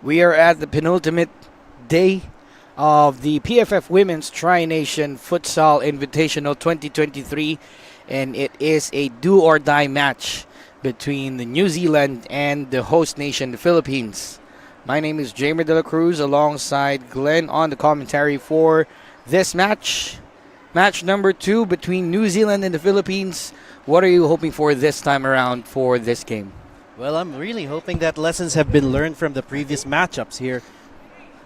We are at the penultimate day of the PFF Women's Tri-Nation Futsal Invitational 2023, and it is a do-or-die match between the New Zealand and the host nation, the Philippines. My name is Jamer De La Cruz alongside Glenn on the commentary for this match. Match number 2 between New Zealand and the Philippines. What are you hoping for this time around for this game? Well, I'm really hoping that lessons have been learned from the previous matchups here.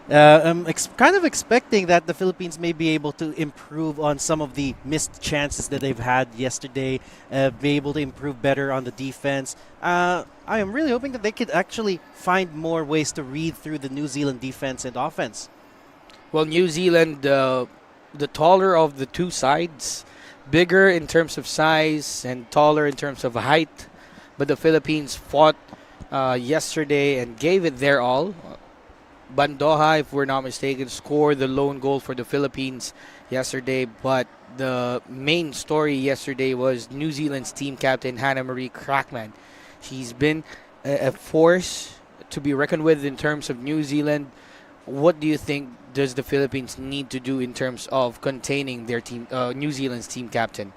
Kind of expecting that the Philippines may be able to improve on some of the missed chances that they've had yesterday, be able to improve better on the defense. I am really hoping that they could actually find more ways to read through the New Zealand defense and offense. Well, New Zealand, the taller of the two sides, bigger in terms of size and taller in terms of height. But the Philippines fought yesterday and gave it their all. Bandoha, if we're not mistaken, scored the lone goal for the Philippines yesterday. But the main story yesterday was New Zealand's team captain, Hannah Marie Crackman. She's been a force to be reckoned with in terms of New Zealand. What do you think does the Philippines need to do in terms of containing their team, New Zealand's team captain?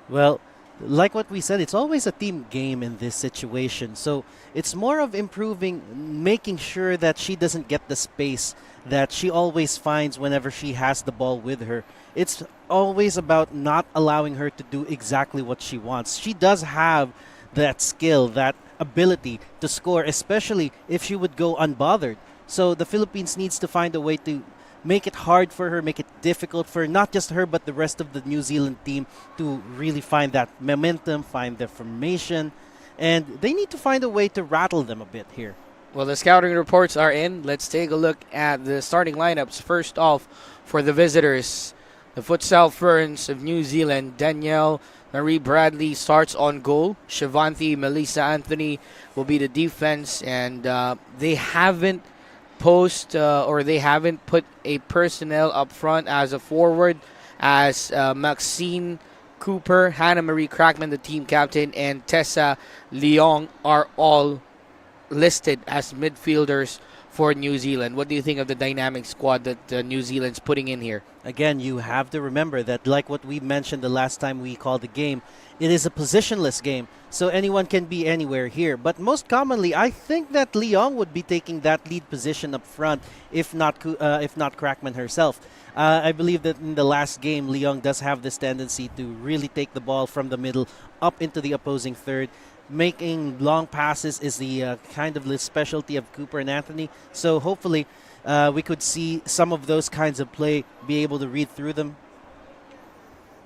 Well, like what we said, it's always a team game in this situation. So it's more of improving, making sure that she doesn't get the space that she always finds whenever she has the ball with her. It's always about not allowing her to do exactly what she wants. She does have that skill, that ability to score, especially if she would go unbothered. So the Philippines needs to find a way to make it hard for her, make it difficult for not just her, but the rest of the New Zealand team to really find that momentum, find the formation, and they need to find a way to rattle them a bit here. Well, the scouting reports are in. Let's take a look at the starting lineups. First off, for the visitors, the Futsal Ferns of New Zealand, Danielle Marie Bradley starts on goal. Shivanti Melissa Anthony will be the defense, and they haven't they haven't put a personnel up front as a forward, as Maxine Cooper, Hannah Marie Crackman, the team captain, and Tessa Leong are all listed as midfielders for New Zealand. What do you think of the dynamic squad that New Zealand's putting in here? Again, you have to remember that, like what we mentioned the last time we called the game, it is a positionless game, so anyone can be anywhere here. But most commonly, I think that Leong would be taking that lead position up front, if not Crackman herself. I believe that in the last game, Leong does have this tendency to really take the ball from the middle up into the opposing third. Making long passes is the kind of the specialty of Cooper and Anthony. So hopefully we could see some of those kinds of play, be able to read through them.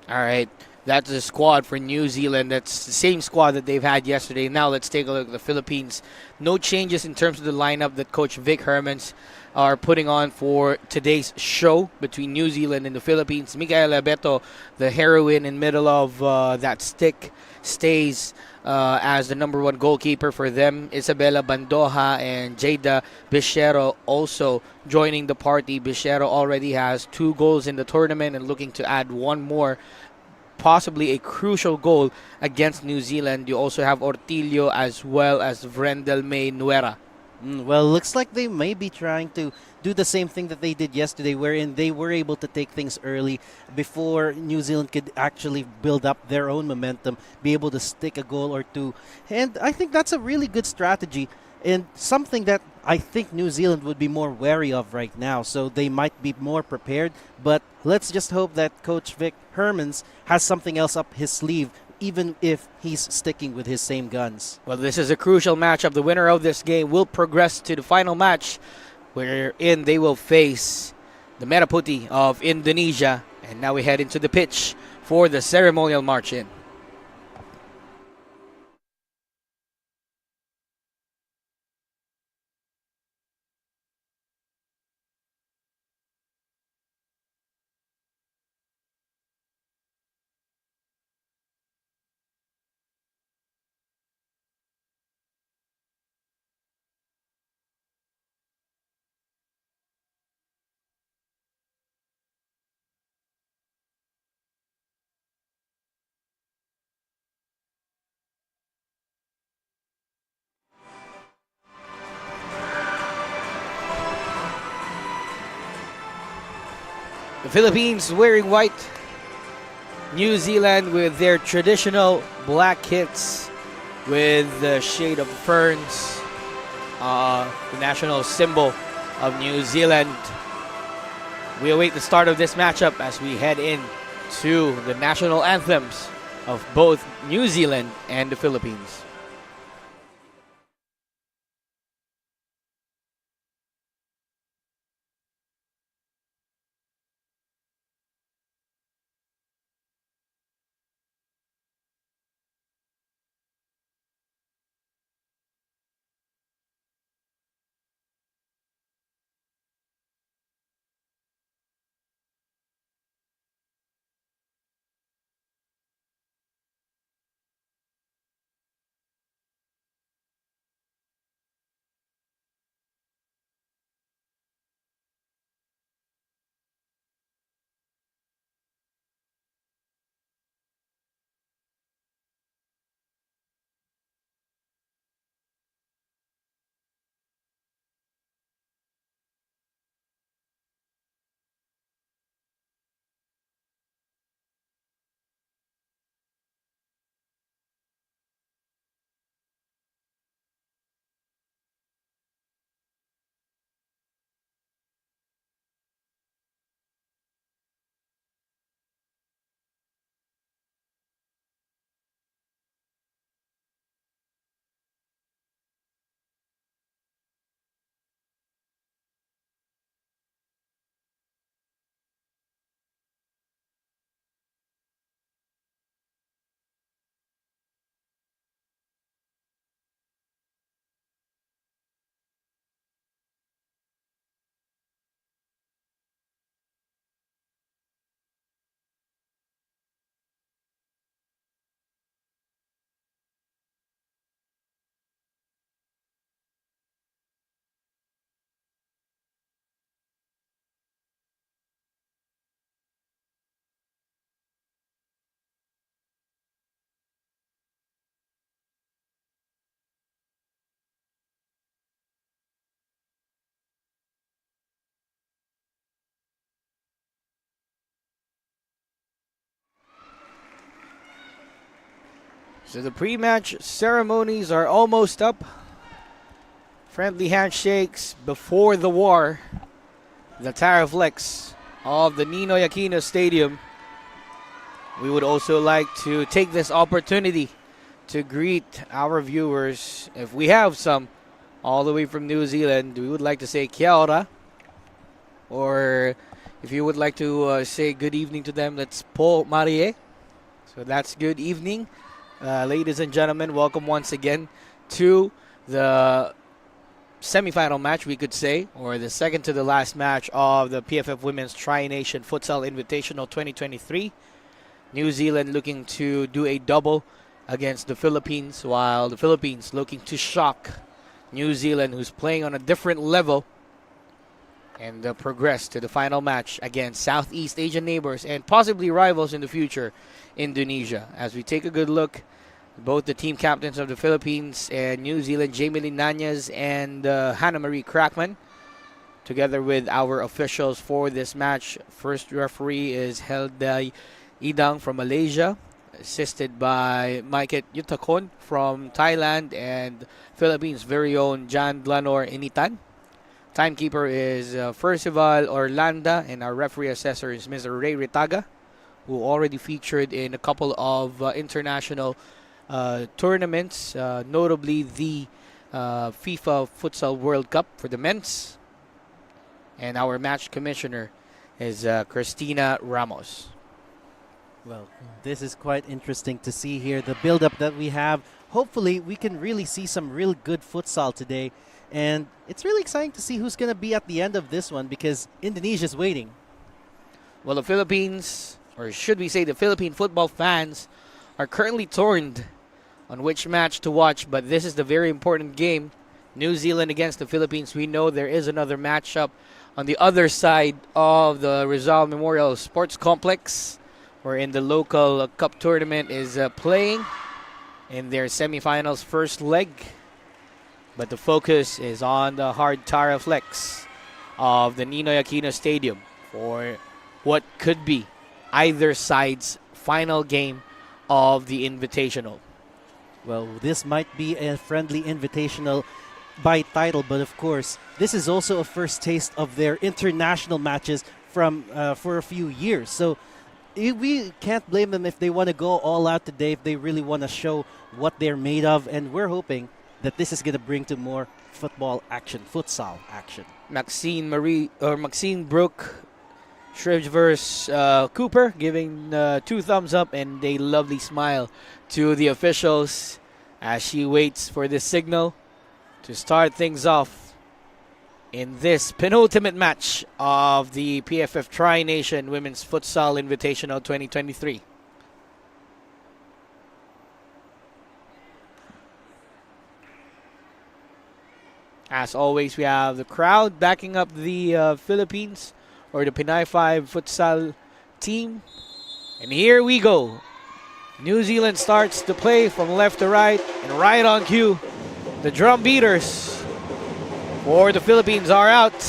All right. That's the squad for New Zealand. That's the same squad that they've had yesterday. Now let's take a look at the Philippines. No changes in terms of the lineup that Coach Vic Hermans are putting on for today's show between New Zealand and the Philippines. Micaela Beto, the heroine in middle of that stick, stays as the number one goalkeeper for them. Isabella Bandoja and Jada Bichero also joining the party. Bichero already has 2 goals in the tournament and looking to add one more, possibly a crucial goal against New Zealand. You also have Ortillo as well as Vrendel May Nuera. Well, looks like they may be trying to do the same thing that they did yesterday, wherein they were able to take things early before New Zealand could actually build up their own momentum, be able to stick a goal or two. And I think that's a really good strategy and something that I think New Zealand would be more wary of right now. So they might be more prepared. But let's just hope that Coach Vic Hermans has something else up his sleeve, even if he's sticking with his same guns. Well, this is a crucial matchup. The winner of this game will progress to the final match, wherein they will face the Merah Putih of Indonesia. And now we head into the pitch for the ceremonial march-in. The Philippines wearing white. New Zealand with their traditional black kits with the shade of ferns, the national symbol of New Zealand. We await the start of this matchup as we head in to the national anthems of both New Zealand and the Philippines. So the pre-match ceremonies are almost up. Friendly handshakes before the war. The Taraflex of the Ninoy Aquino Stadium. We would also like to take this opportunity to greet our viewers, if we have some, all the way from New Zealand. We would like to say kia ora. Or if you would like to say good evening to them, that's po marie. So that's good evening. Ladies and gentlemen, welcome once again to the semifinal match, we could say, or the second to the last match of the PFF Women's Tri-Nation Futsal Invitational 2023. New Zealand looking to do a double against the Philippines, while the Philippines looking to shock New Zealand, who's playing on a different level, and progress to the final match against Southeast Asian neighbors and possibly rivals in the future, Indonesia. As we take a good look, both the team captains of the Philippines and New Zealand, Jamie Linanez and Hannah Marie Crackman, together with our officials for this match. First referee is Helda Idang from Malaysia, assisted by Maiket Yutakon from Thailand and Philippines' very own Jan Dlanor Initan. Timekeeper is Percival Orlanda, and our referee assessor is Mr. Ray Ritaga, who already featured in a couple of international tournaments, notably the FIFA Futsal World Cup for the men's. And our match commissioner is Christina Ramos. Well, this is quite interesting to see here, the build-up that we have. Hopefully, we can really see some real good futsal today. And it's really exciting to see who's going to be at the end of this one, because Indonesia's waiting. Well, the Philippines, or should we say the Philippine football fans, are currently torn on which match to watch, but this is the very important game. New Zealand against the Philippines. We know there is another matchup on the other side of the Rizal Memorial Sports Complex, wherein the local cup tournament is playing in their semifinals first leg. But the focus is on the hard Taraflex of the Ninoy Aquino Stadium for what could be either side's final game of the Invitational. Well, this might be a friendly invitational by title, but of course, this is also a first taste of their international matches from for a few years. So we can't blame them if they want to go all out today, if they really want to show what they're made of, and we're hoping that this is going to bring to more football action, futsal action. Maxine Brooke Shrivers Cooper giving 2 thumbs up and a lovely smile to the officials as she waits for this signal to start things off in this penultimate match of the PFF Tri-Nation Women's Futsal Invitational 2023. As always, we have the crowd backing up the Philippines or the Pinay 5 futsal team. And here we go. New Zealand starts to play from left to right and right on cue. The drum beaters for the Philippines are out.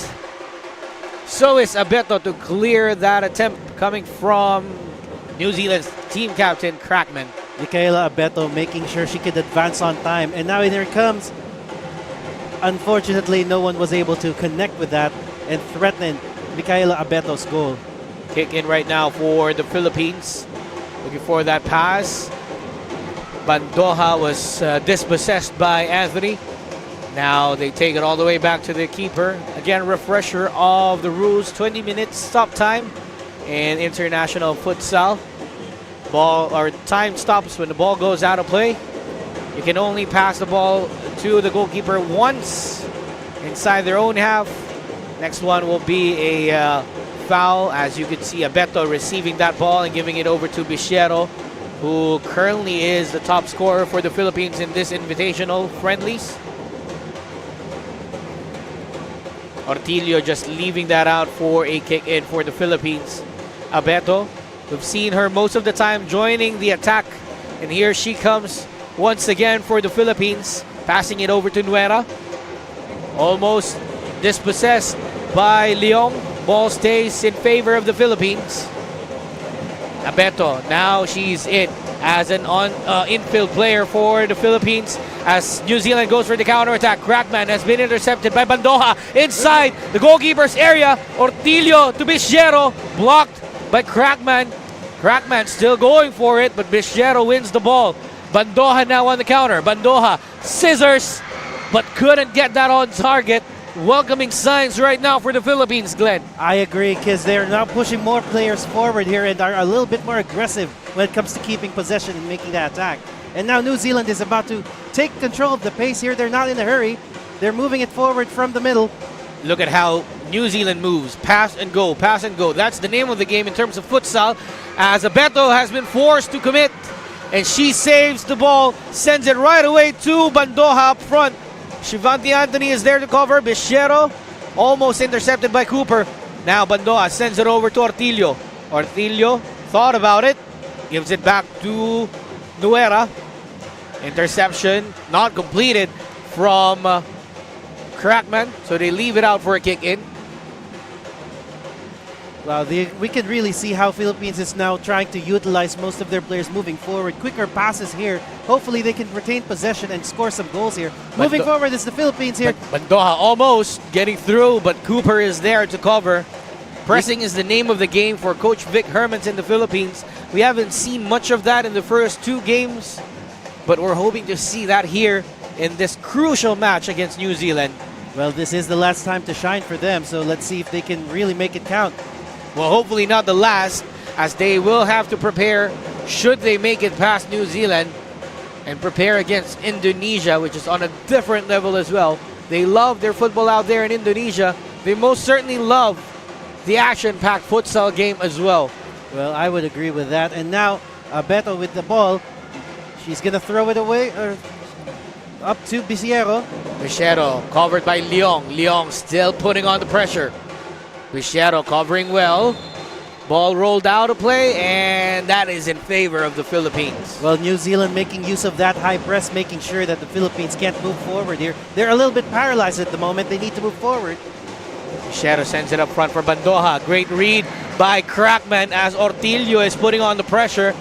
So is Abeto to clear that attempt coming from New Zealand's team captain, Crackman. Micaela Abeto making sure she could advance on time. And now here it comes. Unfortunately, no one was able to connect with that and threaten Micaela Abeto's goal. Kick in right now for the Philippines. Looking for that pass. Bandoja was dispossessed by Anthony. Now they take it all the way back to the keeper. Again, refresher of the rules. 20 minutes stop time in international futsal. Ball or time stops when the ball goes out of play. You can only pass the ball to the goalkeeper once inside their own half. Next one will be a foul, as you can see Abeto receiving that ball and giving it over to Bichero, who currently is the top scorer for the Philippines in this invitational friendlies. Ortilio just leaving that out for a kick in for the Philippines. Abeto, we've seen her most of the time joining the attack, and here she comes once again for the Philippines, passing it over to Nuera. Almost dispossessed by Leong. Ball stays in favor of the Philippines. Abeto, now she's in as an infield player for the Philippines as New Zealand goes for the counterattack. Crackman has been intercepted by Bandoja inside the goalkeeper's area. Ortilio to Bichero, blocked by Crackman. Crackman still going for it, but Bichero wins the ball. Bandoja now on the counter. Bandoja scissors, but couldn't get that on target. Welcoming signs right now for the Philippines, Glenn. I agree, because they're now pushing more players forward here and are a little bit more aggressive when it comes to keeping possession and making that attack. And now New Zealand is about to take control of the pace here. They're not in a hurry. They're moving it forward from the middle. Look at how New Zealand moves. Pass and go, pass and go. That's the name of the game in terms of futsal, as Abeto has been forced to commit. And she saves the ball, sends it right away to Bandoja up front. Shivanti Anthony is there to cover. Bichero almost intercepted by Cooper. Now Bandoja sends it over to Ortilio. Ortilio thought about it, gives it back to Nuera. Interception not completed from Crackman, so they leave it out for a kick in. Wow, we can really see how Philippines is now trying to utilize most of their players moving forward. Quicker passes here. Hopefully they can retain possession and score some goals here. Moving forward is the Philippines here. Bandoja almost getting through, but Cooper is there to cover. Pressing is the name of the game for Coach Vic Hermans in the Philippines. We haven't seen much of that in the first 2 games, but we're hoping to see that here in this crucial match against New Zealand. Well, this is the last time to shine for them, so let's see if they can really make it count. Well, hopefully not the last, as they will have to prepare should they make it past New Zealand and prepare against Indonesia, which is on a different level as well. They love their football out there in Indonesia. They most certainly love the action-packed futsal game as well. Well, I would agree with that. And now Beto with the ball. She's going to throw it away up to Bichero. Bichero covered by Leong. Leong still putting on the pressure. Bichero covering well. Ball rolled out of play, and that is in favor of the Philippines. Well, New Zealand making use of that high press, making sure that the Philippines can't move forward here. They're a little bit paralyzed at the moment. They need to move forward. Bichero sends it up front for Bandoja. Great read by Crackman as Ortilio is putting on the pressure.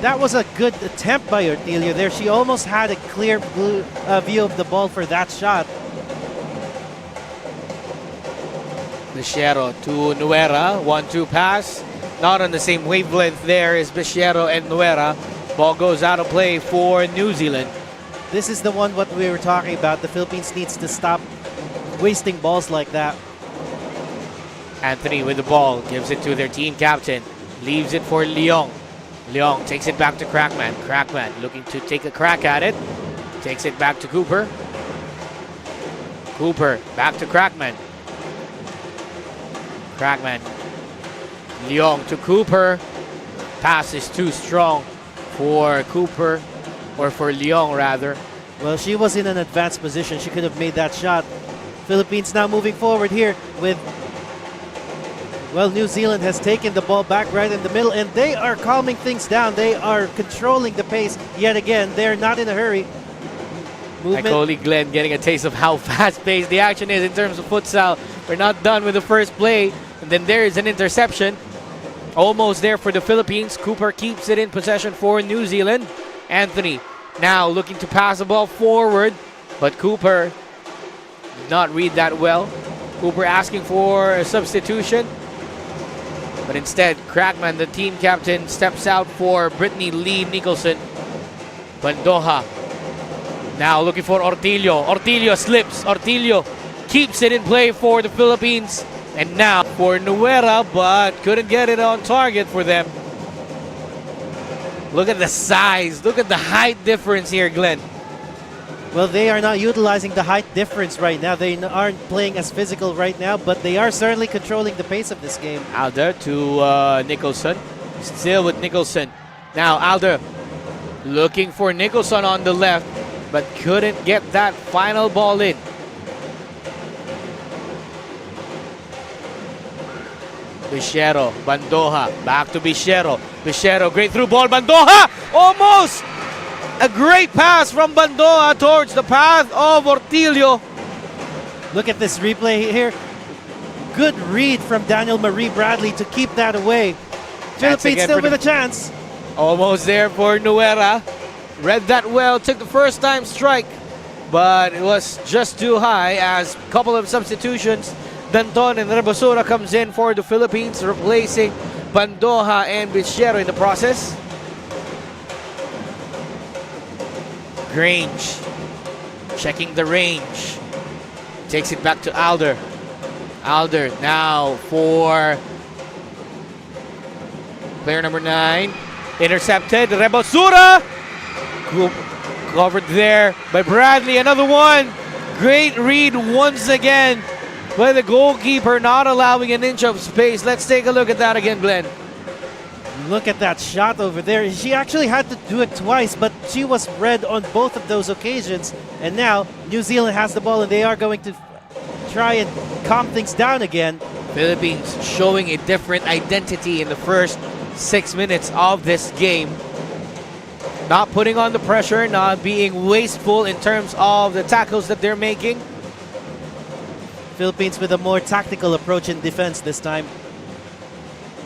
That was a good attempt by Ortilio there. She almost had a clear view of the ball for that shot. Bichero to Nuera. 1-2 pass. Not on the same wavelength there is Bichero and Nuera. Ball goes out of play for New Zealand. This is the one what we were talking about. The Philippines needs to stop wasting balls like that. Anthony with the ball. Gives it to their team captain. Leaves it for Leong. Leong takes it back to Crackman. Crackman looking to take a crack at it. Takes it back to Cooper. Cooper back to Crackman. Crackman. Leong to Cooper. Pass is too strong for Cooper, or for Leong rather. Well, she was in an advanced position. She could have made that shot. Philippines now moving forward here with, well, New Zealand has taken the ball back right in the middle, and they are calming things down. They are controlling the pace yet again. They're not in a hurry. Like Oli Glenn getting a taste of how fast-paced the action is in terms of futsal. We're not done with the first play, and then there is an interception. Almost there for the Philippines. Cooper keeps it in possession for New Zealand. Anthony now looking to pass the ball forward, but Cooper did not read that well. Cooper asking for a substitution, but instead Crackman, the team captain, steps out for Brittany Lee Nicholson. Bandoja now looking for Ortilio. Ortilio slips. Ortilio keeps it in play for the Philippines. And now for Nuera, but couldn't get it on target for them. Look at the size. Look at the height difference here, Glenn. Well, they are not utilizing the height difference right now. They aren't playing as physical right now, but they are certainly controlling the pace of this game. Alder to Nicholson. Still with Nicholson. Now Alder looking for Nicholson on the left, but couldn't get that final ball in. Bichero, Bandoja, back to Bichero. Bichero, great through ball. Bandoja, almost a great pass from Bandoja towards the path of Ortilio. Look at this replay here. Good read from Daniel Marie Bradley to keep that away. Philippines still with a chance. Almost there for Nuera. Read that well, took the first time strike, but it was just too high as a couple of substitutions. Danton and Rebosura comes in for the Philippines, replacing Bandoja and Bichero in the process. Grange checking the range. Takes it back to Alder. Alder now for player number 9. Intercepted. Rebosura covered there by Bradley. Another one. Great read once again by the goalkeeper, not allowing an inch of space. Let's take a look at that again, Glenn. Look at that shot over there. She actually had to do it twice, but she was red on both of those occasions. And now New Zealand has the ball, and they are going to try and calm things down again. Philippines showing a different identity in the first 6 minutes of this game. Not putting on the pressure, not being wasteful in terms of the tackles that they're making. Philippines with a more tactical approach in defense this time.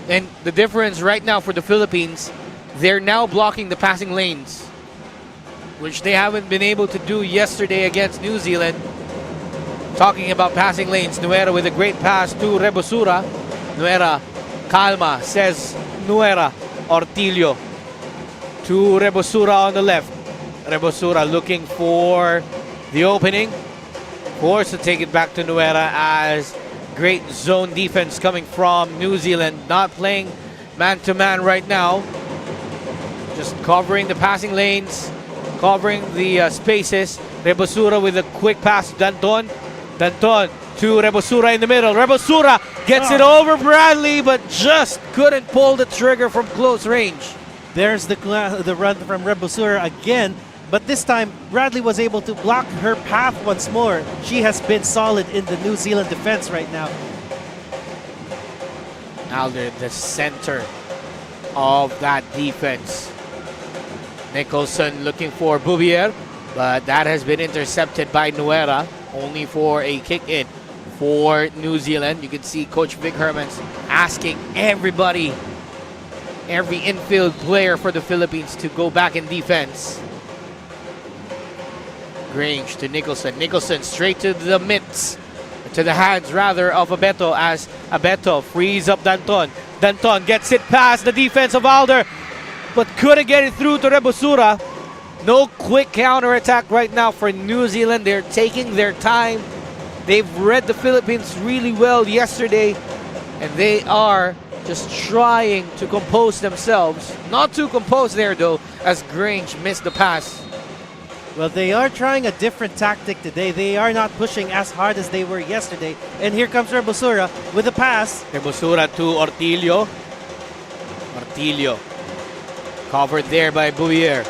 And the difference right now for the Philippines, they're now blocking the passing lanes, which they haven't been able to do yesterday against New Zealand. Talking about passing lanes, Nuera with a great pass to Rebosura. Nuera, calma, says Nuera. Ortilio to Rebosura on the left. Rebosura looking for the opening. Forced to take it back to Nuera as great zone defense coming from New Zealand. Not playing man-to-man right now. Just covering the passing lanes, covering the spaces. Rebosura with a quick pass to Danton. Danton to Rebosura in the middle. Rebosura gets it over Bradley, but just couldn't pull the trigger from close range. There's the run from Rebosura again. But this time, Bradley was able to block her path once more. She has been solid in the New Zealand defense right now. Alder, the center of that defense. Nicholson looking for Bouvier, but that has been intercepted by Nuera, only for a kick in for New Zealand. You can see Coach Vic Hermans asking everybody, every infield player for the Philippines to go back in defense. Grange to Nicholson. Nicholson straight to the mitts. To the hands, rather, of Abeto as Abeto frees up Danton. Danton gets it past the defense of Alder, but couldn't get it through to Rebosura. No quick counterattack right now for New Zealand. They're taking their time. They've read the Philippines really well yesterday, and they are just trying to compose themselves. Not too composed there, though, as Grange missed the pass. Well, they are trying a different tactic today. They are not pushing as hard as they were yesterday. And here comes Rebosura with a pass. Rebosura to Ortilio. Ortilio covered there by Bouvier.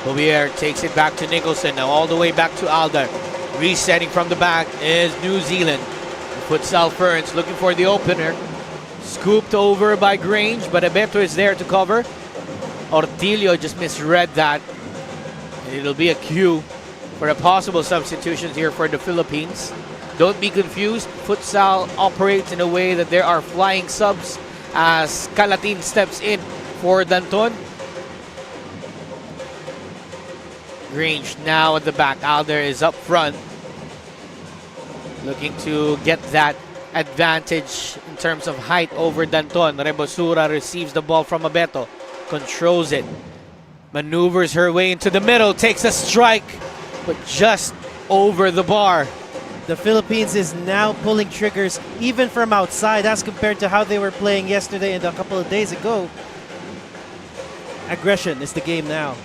Bouvier takes it back to Nicholson. Now all the way back to Alder. Resetting from the back is New Zealand. The Futsal Ferns looking for the opener. Scooped over by Grange, but Abeto is there to cover. Ortilio just misread that. It'll be a cue for a possible substitutions here for the Philippines. Don't be confused. Futsal operates in a way that there are flying subs as Calatin steps in for Danton. Grange now at the back. Alder is up front, looking to get that advantage in terms of height over Danton. Rebosura receives the ball from Abeto, controls it, maneuvers her way into the middle, takes a strike, but just over the bar. The Philippines is now pulling triggers even from outside as compared to how they were playing yesterday and a couple of days ago. Aggression is the game now.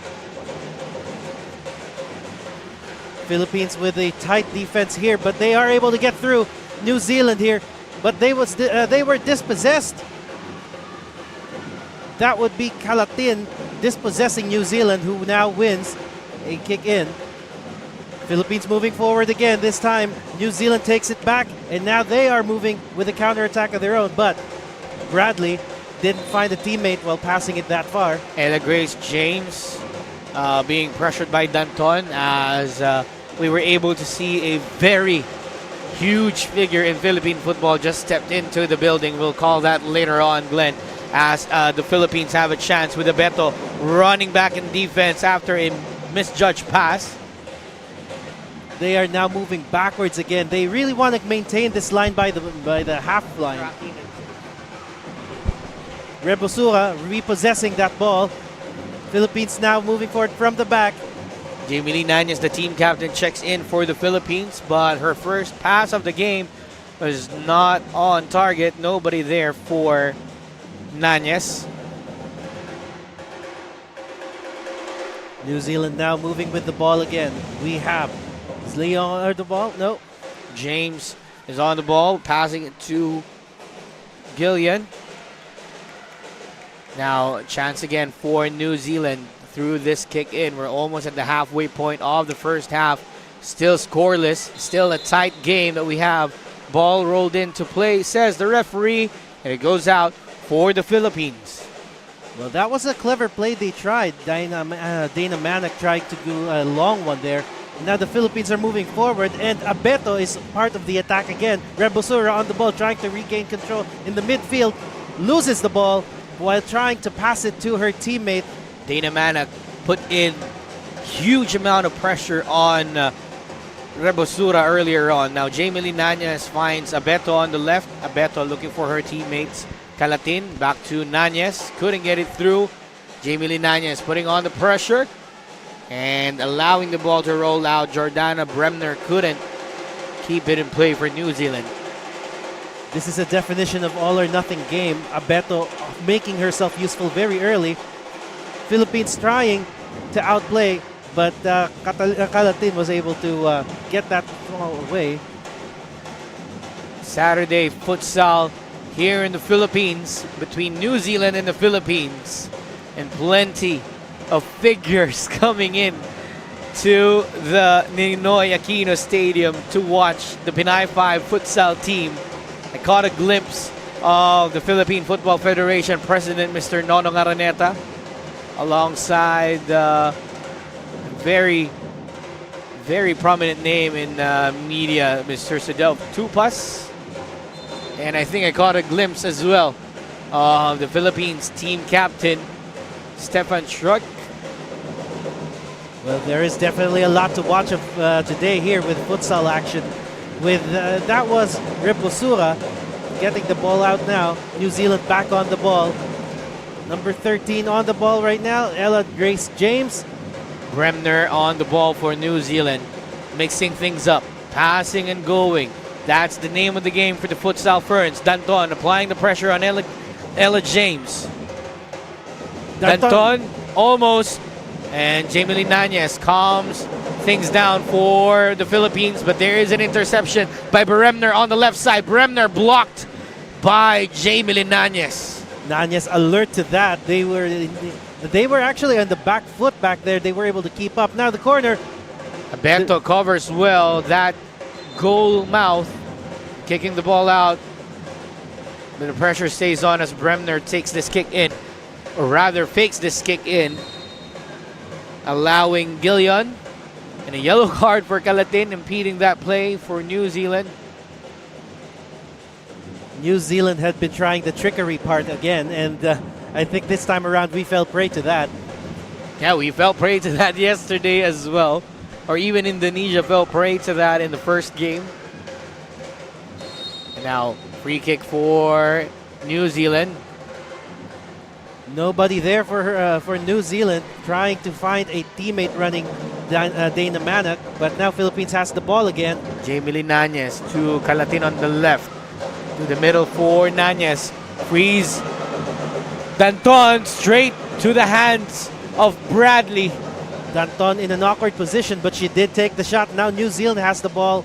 Philippines with a tight defense here, but they are able to get through. New Zealand here, but they were dispossessed. That would be Calatin dispossessing New Zealand, who now wins a kick in. Philippines moving forward again. This time, New Zealand takes it back, and now they are moving with a counterattack of their own. But Bradley didn't find a teammate while passing it that far. Ella Grace James being pressured by Danton as we were able to see a very huge figure in Philippine football just stepped into the building. We'll call that later on, Glenn, as the Philippines have a chance with Abeto running back in defense after a misjudged pass. They are now moving backwards again. They really want to maintain this line by the half line. Rebosura repossessing that ball. Philippines now moving forward from the back. Jamie Lee Nanyas, the team captain, checks in for the Philippines, but her first pass of the game was not on target. Nobody there for Nanyas. New Zealand now moving with the ball again. We have, is Leon on the ball? No. James is on the ball, passing it to Gillian. Now, a chance again for New Zealand through this kick in. We're almost at the halfway point of the first half. Still scoreless, still a tight game that we have. Ball rolled into play, says the referee, and it goes out for the Philippines. Well, that was a clever play they tried. Dana Manic tried to do a long one there. Now the Philippines are moving forward, and Abeto is part of the attack again. Rebosura on the ball, trying to regain control in the midfield. Loses the ball while trying to pass it to her teammate. Dana Manic put in huge amount of pressure on Rebosura earlier on. Now Jamie Lee Nanyas finds Abeto on the left. Abeto looking for her teammates. Calatin back to Nanyas. Couldn't get it through. Jamie Lee Nanyas putting on the pressure and allowing the ball to roll out. Jordana Bremner couldn't keep it in play for New Zealand. This is a definition of all or nothing game. Abeto making herself useful very early. Philippines trying to outplay, but Calatin was able to get that ball away. Saturday futsal here in the Philippines, between New Zealand and the Philippines, and plenty of figures coming in to the Ninoy Aquino Stadium to watch the Pinay 5 futsal team. I caught a glimpse of the Philippine Football Federation President, Mr. Nonong Araneta, alongside very, Very prominent name in media, Mr. Sadel Tupas. And I think I caught a glimpse as well of the Philippines team captain, Stefan Schruck. Well, there is definitely a lot to watch of today here with futsal action. With that was Reposura getting the ball out now. New Zealand back on the ball. Number 13 on the ball right now, Ella Grace James. Bremner on the ball for New Zealand, mixing things up, passing and going. That's the name of the game for the Futsal Ferns. Danton applying the pressure on Ella James. Danton almost. And Jamie Linanez calms things down for the Philippines, but there is an interception by Bremner on the left side. Bremner blocked by Jamie Linanez. Nanyas alert to that. They were actually on the back foot back there. They were able to keep up. Now the corner. Beto covers well that goal mouth, kicking the ball out. But the pressure stays on as Bremner takes this kick in, or rather fakes this kick in, allowing Gillian and a yellow card for Calatin, impeding that play for New Zealand. New Zealand had been trying the trickery part again, and I think this time around we fell prey to that. Yeah, we fell prey to that yesterday as well. Or even Indonesia fell prey to that in the first game. And now, free kick for New Zealand. Nobody there for New Zealand, trying to find a teammate running Dana Manak, but now Philippines has the ball again. Jamie Linanez to Calatin on the left. To the middle for Nanez. Freeze. Danton straight to the hands of Bradley. Danton in an awkward position, but she did take the shot. Now New Zealand has the ball.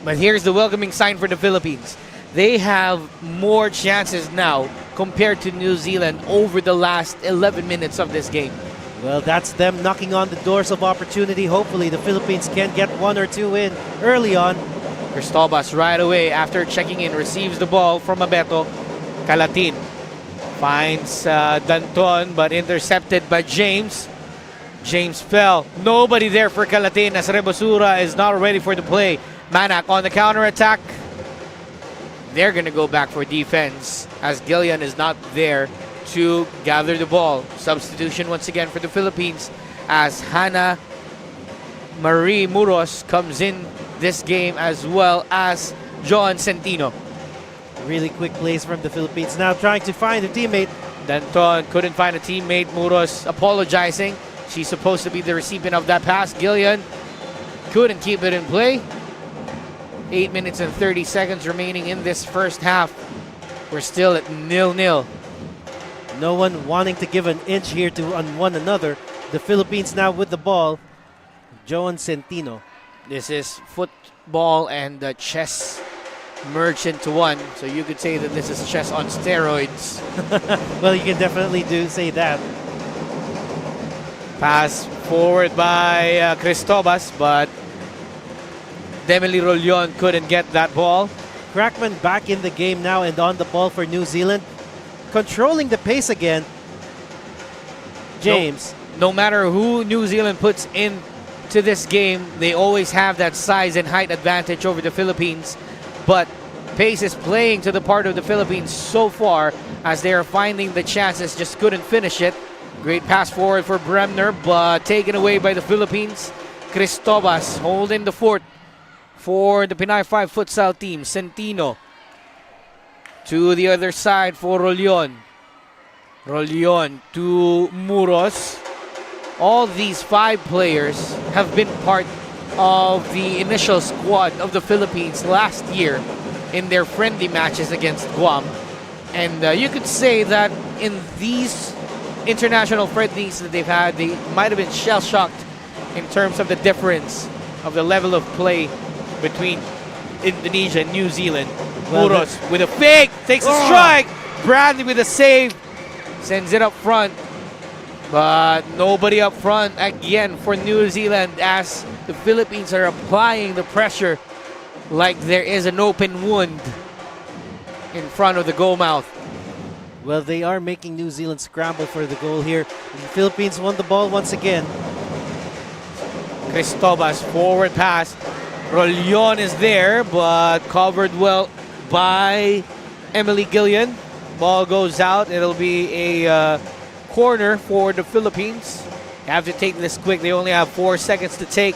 But here's the welcoming sign for the Philippines. They have more chances now compared to New Zealand over the last 11 minutes of this game. Well, that's them knocking on the doors of opportunity. Hopefully the Philippines can get one or two in early on. Cristobas right away after checking in receives the ball from Abeto. Calatin finds Danton but intercepted by James. James fell. Nobody there for Calatin as Rebosura is not ready for the play. Manak on the counter-attack. They're going to go back for defense as Gillian is not there to gather the ball. Substitution once again for the Philippines as Hannah Marie Muros comes in this game, as well as Joan Centino. Really quick plays from the Philippines. Now trying to find a teammate. Danton couldn't find a teammate. Muros apologizing. She's supposed to be the recipient of that pass. Gillian couldn't keep it in play. 8 minutes and 30 seconds remaining in this first half. We're still at 0-0. No one wanting to give an inch here to one another. The Philippines now with the ball. Joan Centino. This is football and chess merged into one. So you could say that this is chess on steroids. Well, you can definitely say that. Pass forward by Cristobas, but Demely Rollion couldn't get that ball. Crackman back in the game now and on the ball for New Zealand. Controlling the pace again. James. No matter who New Zealand puts in to this game, they always have that size and height advantage over the Philippines. But pace is playing to the part of the Philippines so far as they are finding the chances, just couldn't finish it. Great pass forward for Bremner, but taken away by the Philippines. Cristobas holding the fort for the Pinay 5 futsal team. Centino to the other side for Rollion. Rollion to Muros. All these 5 players have been part of the initial squad of the Philippines last year in their friendly matches against Guam. And you could say that in these international friendlies that they've had, they might have been shell-shocked in terms of the difference of the level of play between Indonesia and New Zealand. Well, Muros with a fake, takes a strike. Bradley with a save, sends it up front. But nobody up front again for New Zealand as the Philippines are applying the pressure like there is an open wound in front of the goal mouth. Well, they are making New Zealand scramble for the goal here. The Philippines won the ball once again. Cristobas, forward pass. Rolyon is there, but covered well by Emily Gillian. Ball goes out. It'll be a corner for the Philippines. You have to take this quick. They only have 4 seconds to take.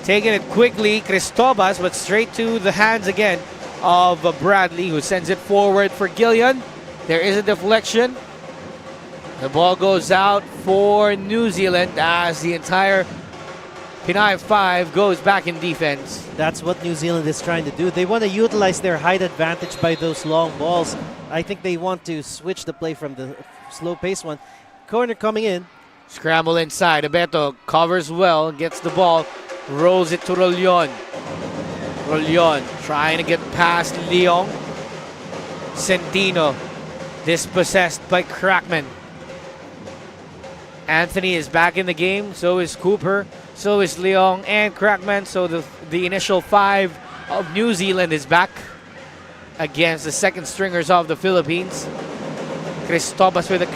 Taking it quickly, Cristobas, but straight to the hands again of Bradley, who sends it forward for Gillian. There is a deflection. The ball goes out for New Zealand as the entire Pinay 5 goes back in defense. That's what New Zealand is trying to do. They want to utilize their height advantage by those long balls. I think they want to switch the play from the slow-paced one. Corner coming in. Scramble inside. Abeto covers well, gets the ball, rolls it to Rolyon. Rolyon trying to get past Leong. Centino dispossessed by Crackman. Anthony is back in the game, so is Cooper, so is Leong and Crackman. So the initial 5 of New Zealand is back against the second stringers of the Philippines. Cristobas with a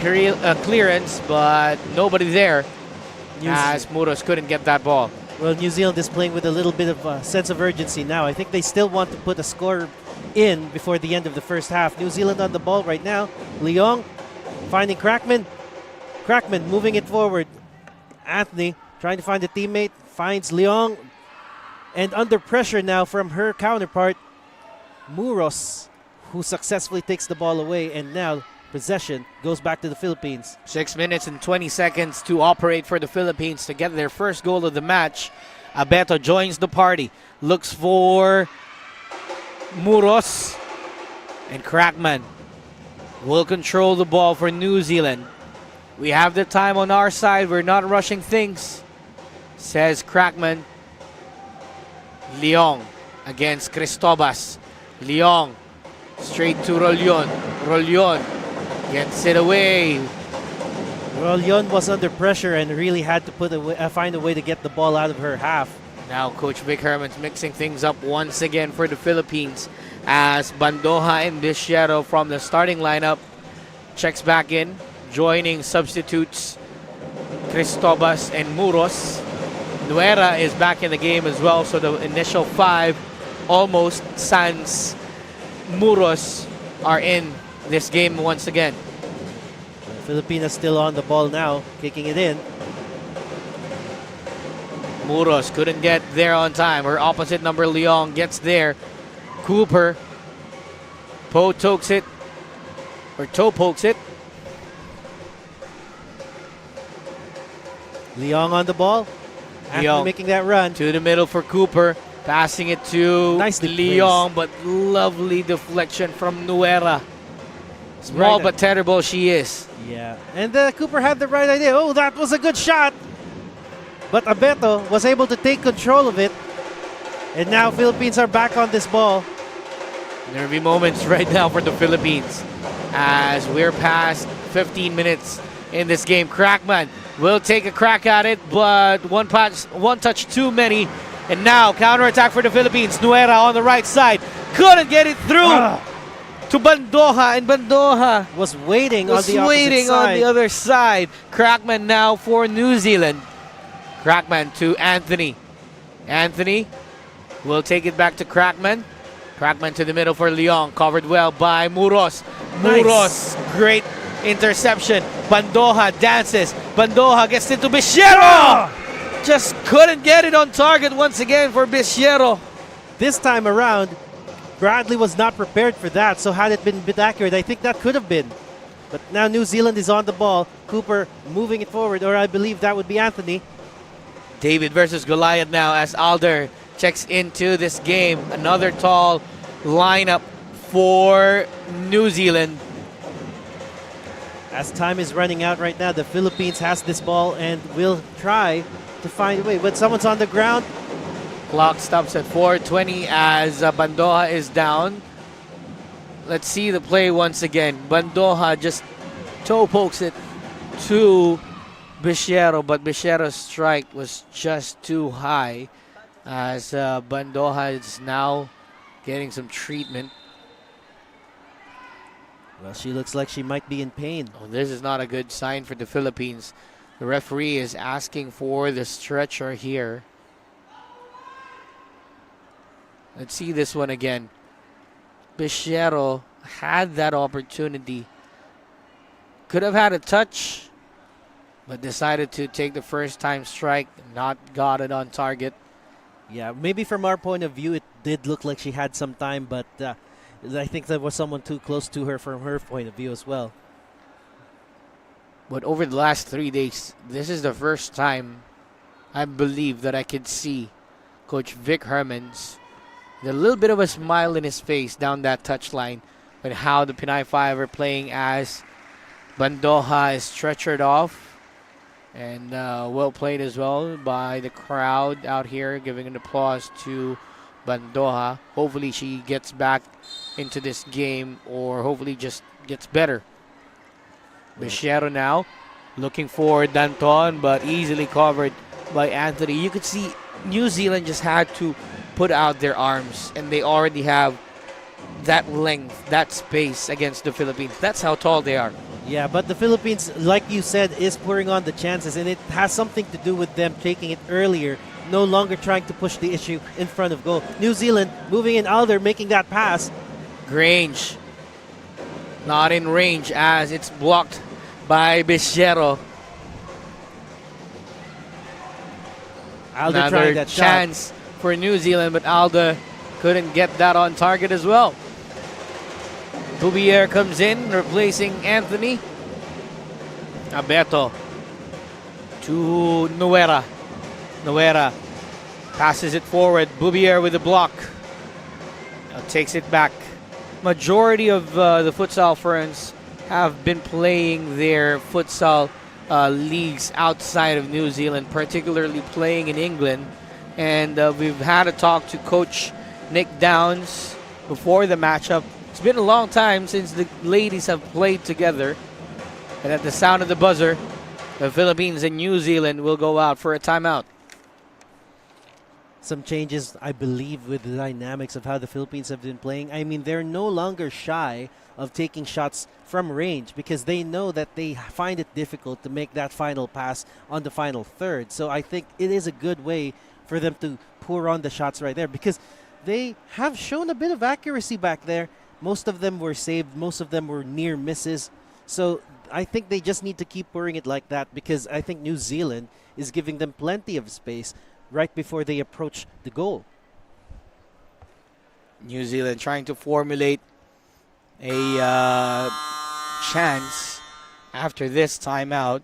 clearance, but nobody there as Muros couldn't get that ball. Well, New Zealand is playing with a little bit of a sense of urgency now. I think they still want to put a score in before the end of the first half. New Zealand on the ball right now. Leong finding Crackman. Crackman moving it forward. Anthony trying to find a teammate. Finds Leong. And under pressure now from her counterpart, Muros, who successfully takes the ball away. And now possession goes back to the Philippines. 6 minutes and 20 seconds to operate for the Philippines to get their first goal of the match. Abeto joins the party. Looks for Muros. And Crackman will control the ball for New Zealand. We have the time on our side. We're not rushing things, says Crackman. Leong against Cristobas. Leong straight to Rolyon. Rolyon gets it away. Rolyon was under pressure and really had to find a way to get the ball out of her half. Now Coach Vic Herman's mixing things up once again for the Philippines as Bandoja and Bisiero from the starting lineup checks back in. Joining substitutes Cristobas and Muros. Nuera is back in the game as well, so the initial 5 almost sans Muros are in this game once again. Filipinas still on the ball now, kicking it in. Muros couldn't get there on time. Her opposite number, Leong, gets there. Cooper toe-pokes it. Leong on the ball. Leong making that run. To the middle for Cooper. Passing it to Leong, but lovely deflection from Nuera. Small but terrible she is. Yeah, and Cooper had the right idea. Oh, that was a good shot. But Abeto was able to take control of it. And now Philippines are back on this ball. There will be moments right now for the Philippines as we're past 15 minutes in this game. Crackman will take a crack at it, but one touch too many. And now counterattack for the Philippines. Nuera on the right side. Couldn't get it through to Bandoja, and Bandoja was waiting on the other side. Crackman now for New Zealand. Crackman to Anthony. Anthony will take it back to Crackman. Crackman to the middle for Leong. Covered well by Muros. Muros, great interception. Bandoja dances. Bandoja gets into Bisiero. Just couldn't get it on target once again for Bisiero. This time around, Bradley was not prepared for that, so had it been a bit accurate, I think that could have been. But now New Zealand is on the ball. Cooper moving it forward, or I believe that would be Anthony. David versus Goliath now as Alder checks into this game. Another tall lineup for New Zealand. As time is running out right now, the Philippines has this ball and will try to find a way. But someone's on the ground. Clock stops at 4:20 as Bandoja is down. Let's see the play once again. Bandoja just toe pokes it to Bisiero, but Bisiero's strike was just too high as Bandoja is now getting some treatment. Well, she looks like she might be in pain. Oh, this is not a good sign for the Philippines. The referee is asking for the stretcher here. Let's see this one again. Bichero had that opportunity. Could have had a touch, but decided to take the first time strike, not got it on target. Yeah, maybe from our point of view, it did look like she had some time, but I think there was someone too close to her from her point of view as well. But over the last 3 days, this is the first time I believe that I could see Coach Vic Hermans with a little bit of a smile in his face down that touchline with how the Pinay Five are playing as Bandoja is stretchered off. And well played as well by the crowd out here, giving an applause to Bandoja. Hopefully she gets back into this game, or hopefully just gets better. Bichero now looking for Danton, but easily covered by Anthony. You could see New Zealand just had to put out their arms, and they already have that length, that space against the Philippines. That's how tall they are. Yeah, but the Philippines, like you said, is pouring on the chances, and it has something to do with them taking it earlier, no longer trying to push the issue in front of goal. New Zealand moving in, Alder making that pass. Grange not in range as it's blocked by Bichero. Alder Another trying that chance for New Zealand, but Alder couldn't get that on target as well. Boubier comes in, replacing Anthony. Alberto to Nuera. Nuera passes it forward. Boubier with the block. Now takes it back. Majority of the futsal ferns have been playing their futsal leagues outside of New Zealand, particularly playing in England. And we've had a talk to Coach Nick Downs before the matchup. It's been a long time since the ladies have played together. And at the sound of the buzzer, the Philippines and New Zealand will go out for a timeout. Some changes, I believe, with the dynamics of how the Philippines have been playing. I mean, they're no longer shy of taking shots from range because they know that they find it difficult to make that final pass on the final third. So I think it is a good way for them to pour on the shots right there because they have shown a bit of accuracy back there. Most of them were saved. Most of them were near misses. So I think they just need to keep pouring it like that because I think New Zealand is giving them plenty of space right before they approach the goal. New Zealand trying to formulate a chance after this timeout.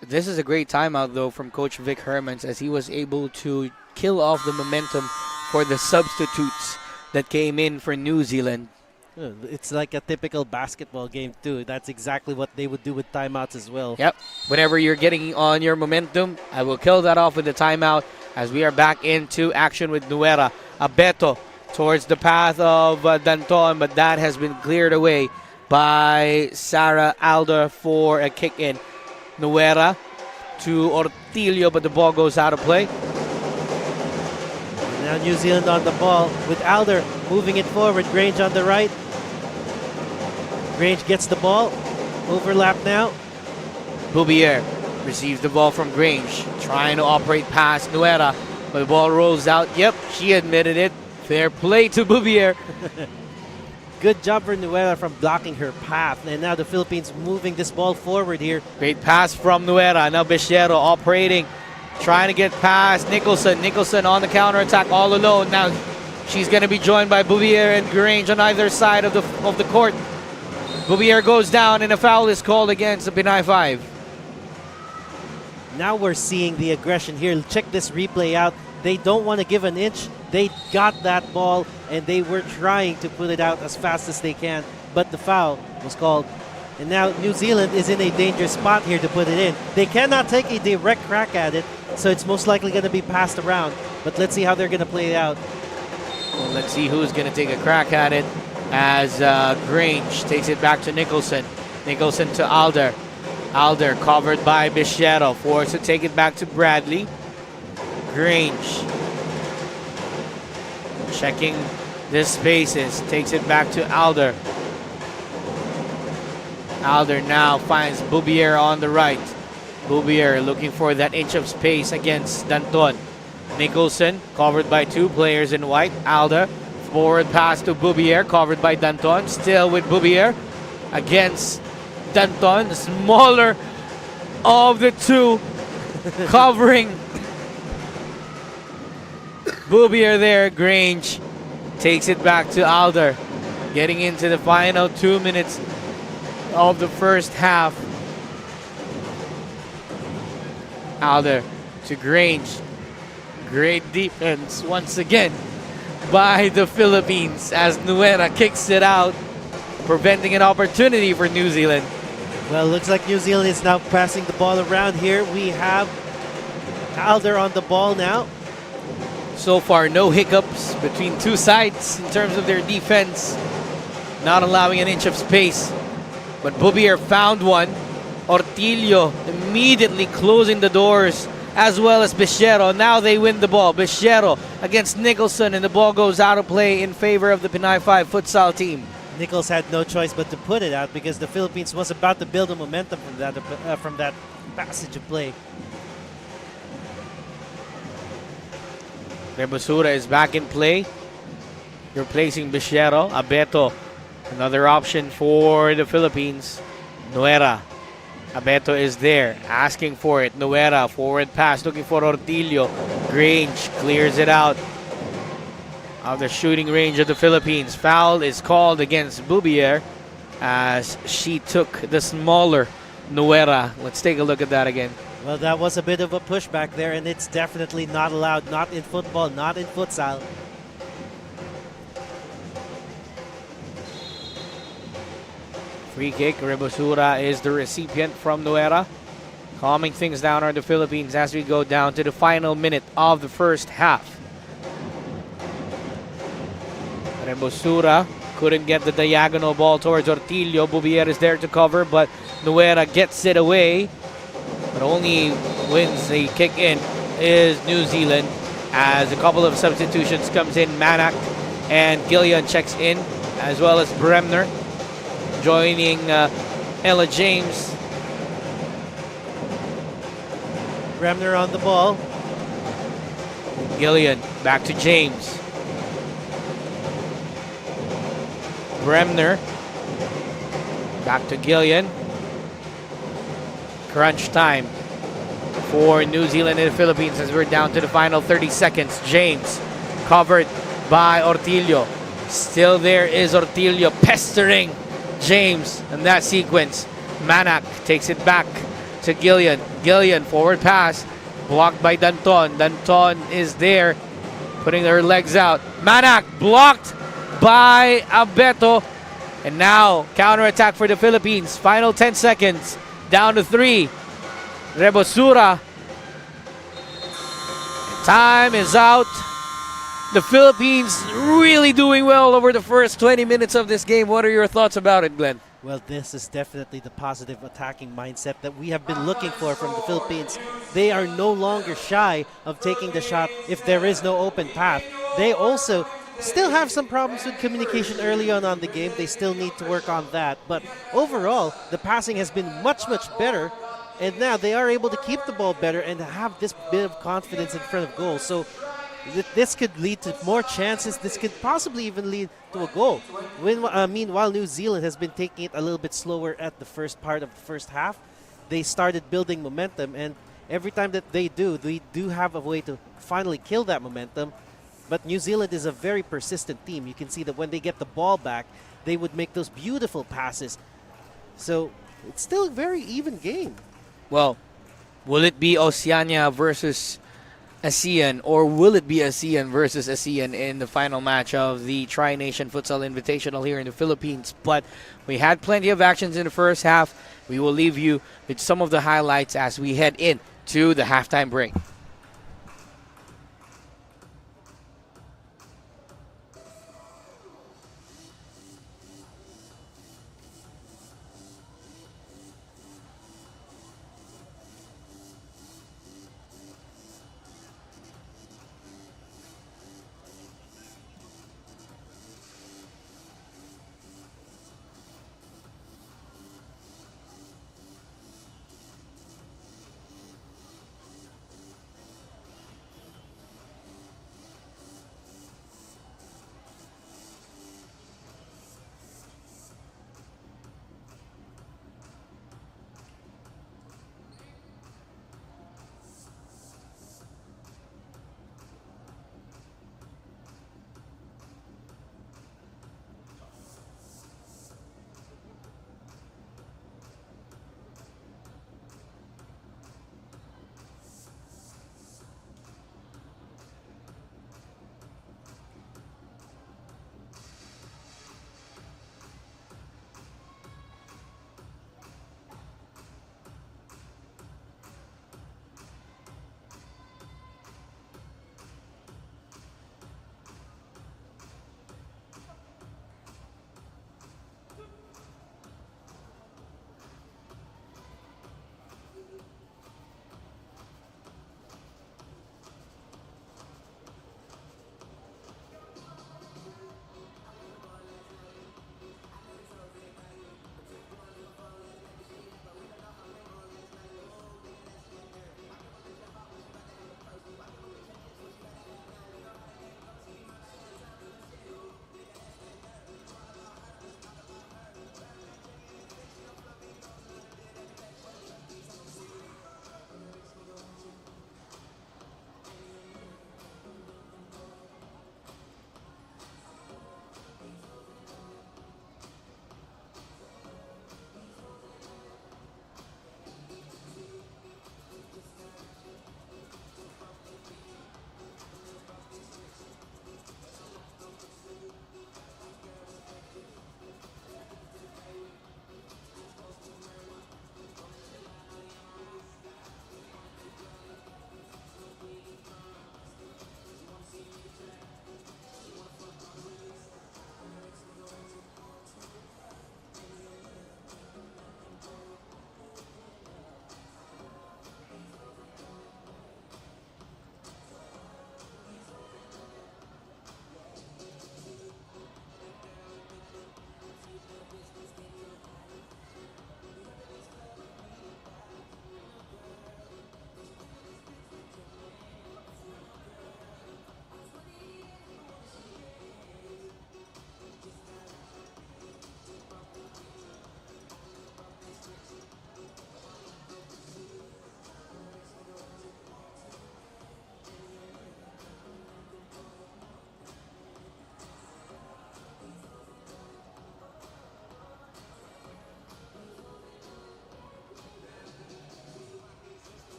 This is a great timeout, though, from Coach Vic Hermans as he was able to kill off the momentum for the substitutes that came in for New Zealand. It's like a typical basketball game, too. That's exactly what they would do with timeouts as well. Yep. Whenever you're getting on your momentum, I will kill that off with the timeout as we are back into action with Nuera. Abeto towards the path of Danton, but that has been cleared away by Sarah Alder for a kick-in. Nuera to Ortilio, but the ball goes out of play. Now New Zealand on the ball with Alder moving it forward. Grange on the right. Grange gets the ball. Overlap now. Boubier receives the ball from Grange, trying to operate past Nuera, but the ball rolls out. Yep, she admitted it. Fair play to Boubier. Good job for Nuera from blocking her path. And now the Philippines moving this ball forward here. Great pass from Nuera. Now Bichero operating, trying to get past Nicholson. Nicholson on the counterattack all alone. Now she's going to be joined by Boubier and Grange on either side of the court. Boubier goes down and a foul is called against the Pinay Five. Now we're seeing the aggression here. Check this replay out. They don't want to give an inch. They got that ball and they were trying to put it out as fast as they can, but the foul was called. And now New Zealand is in a dangerous spot here to put it in. They cannot take a direct crack at it, so it's most likely going to be passed around. But let's see how they're going to play it out. Well, let's see who's going to take a crack at it as Grange takes it back to Nicholson. Nicholson to Alder. Alder covered by Bichero. Forced to take it back to Bradley. Grange checking the spaces. Takes it back to Alder. Alder now finds Boubier on the right. Bouvier looking for that inch of space against Danton. Nicholson covered by two players in white. Alda, forward pass to Bouvier, covered by Danton. Still with Bouvier against Danton, the smaller of the two, covering Bouvier there. Grange takes it back to Alder, getting into the final 2 minutes of the first half. Alder to Grange. Great defense once again by the Philippines as Nuera kicks it out, preventing an opportunity for New Zealand. Well, looks like New Zealand is now passing the ball around here. We have Alder on the ball now. So far, no hiccups between two sides in terms of their defense, not allowing an inch of space. But Bouvier found one. Ortillo immediately closing the doors, as well as Bichero. Now they win the ball. Bichero against Nicholson, and the ball goes out of play in favor of the Pinay 5 futsal team. Nichols had no choice but to put it out because the Philippines was about to build a momentum from that passage of play. Rebosura is back in play, replacing Bichero. Abeto, another option for the Philippines. Nuera. Abeto is there, asking for it. Nuera, forward pass, looking for Ortillo. Grange clears it out of the shooting range of the Philippines. Foul is called against Bouvier as she took the smaller Nuera. Let's take a look at that again. Well, that was a bit of a pushback there, and it's definitely not allowed. Not in football, not in futsal. Free kick. Rebosura is the recipient from Nuera. Calming things down are the Philippines as we go down to the final minute of the first half. Rebosura couldn't get the diagonal ball towards Ortillo. Bouvier is there to cover, but Nuera gets it away. But only wins the kick in is New Zealand as a couple of substitutions comes in. Manak and Gillian checks in, as well as Bremner joining Ella James. Bremner on the ball. Gillian back to James. Bremner back to Gillian. Crunch time for New Zealand and the Philippines as we're down to the final 30 seconds. James covered by Ortillo. Still there is Ortillo pestering James in that sequence. Manak takes it back to Gillian. Gillian forward pass blocked by Danton. Danton is there putting her legs out. Manak blocked by Abeto. And now counterattack for the Philippines. Final 10 seconds. Down to 3. Rebosura. Time is out. The Philippines really doing well over the first 20 minutes of this game. What are your thoughts about it, Glenn? Well, this is definitely the positive attacking mindset that we have been looking for from the Philippines. They are no longer shy of taking the shot if there is no open path. They also still have some problems with communication early on the game. They still need to work on that. But overall, the passing has been much, much better. And now they are able to keep the ball better and have this bit of confidence in front of goal. So this could lead to more chances. This could possibly even lead to a goal. Meanwhile, New Zealand has been taking it a little bit slower at the first part of the first half. They started building momentum, and every time that they do have a way to finally kill that momentum. But New Zealand is a very persistent team. You can see that when they get the ball back, they would make those beautiful passes. So it's still a very even game. Well, will it be Oceania versus ASEAN, or will it be ASEAN versus ASEAN in the final match of the Tri-Nation Futsal Invitational here in the Philippines? But we had plenty of actions in the first half. We will leave you with some of the highlights as we head in to the halftime break.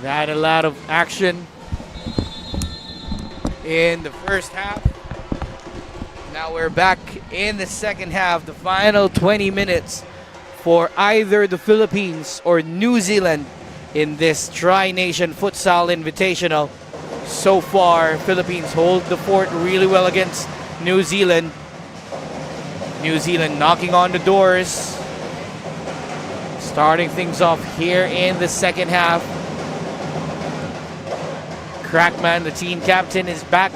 We've had a lot of action in the first half. Now we're back in the second half, the final 20 minutes for either the Philippines or New Zealand in this Tri-Nation Futsal Invitational. So far, Philippines hold the fort really well against New Zealand. New Zealand knocking on the doors. Starting things off here in the second half. Crackman, the team captain, is back.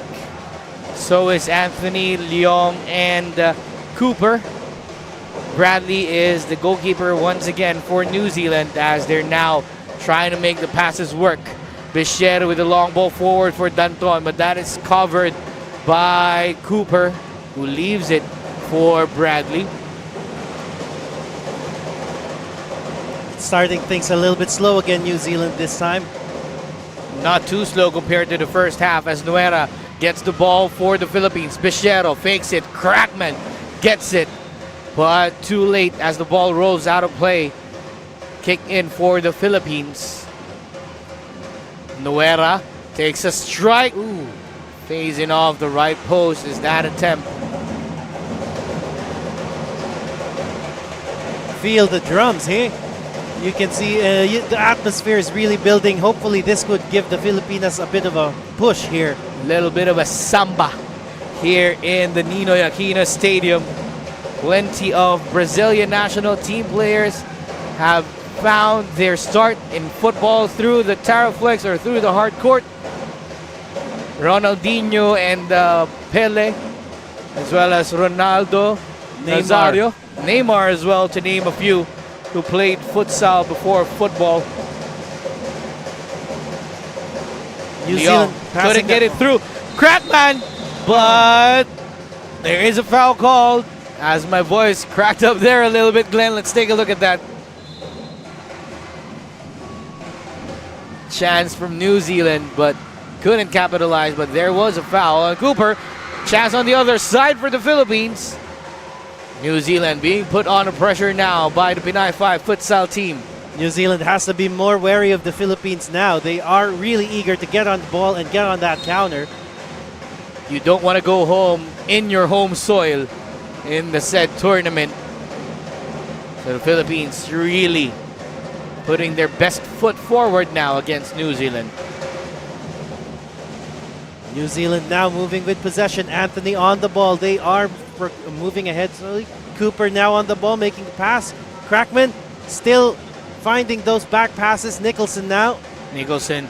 So is Anthony, Leong, and Cooper. Bradley is the goalkeeper once again for New Zealand as they're now trying to make the passes work. Bichero with the long ball forward for Danton, but that is covered by Cooper, who leaves it for Bradley. Starting things a little bit slow again, New Zealand this time. Not too slow compared to the first half as Nuera gets the ball for the Philippines. Bichero fakes it. Crackman gets it, but too late as the ball rolls out of play. Kick in for the Philippines. Nuera takes a strike. Ooh, phasing off the right post is that attempt. Feel the drums here. You can see the atmosphere is really building. Hopefully this could give the Filipinas a bit of a push here. Little bit of a samba here in the Ninoy Aquino Stadium. Plenty of Brazilian national team players have found their start in football through the Taraflex or through the hard court. Ronaldinho and Pele, as well as Ronaldo, Nazario, Neymar as well, to name a few, who played futsal before football. New Zealand couldn't get it through. Crackman, but there is a foul called. As my voice cracked up there a little bit, Glenn, let's take a look at that. Chance from New Zealand, but couldn't capitalize, but there was a foul on Cooper. Chance on the other side for the Philippines. New Zealand being put under pressure now by the Pinay 5 futsal team. New Zealand has to be more wary of the Philippines now. They are really eager to get on the ball and get on that counter. You don't want to go home in your home soil in the said tournament. So the Philippines really putting their best foot forward now against New Zealand. New Zealand now moving with possession. Anthony on the ball. They are moving ahead slowly. Cooper now on the ball, making the pass. Crackman still finding those back passes. Nicholson now. Nicholson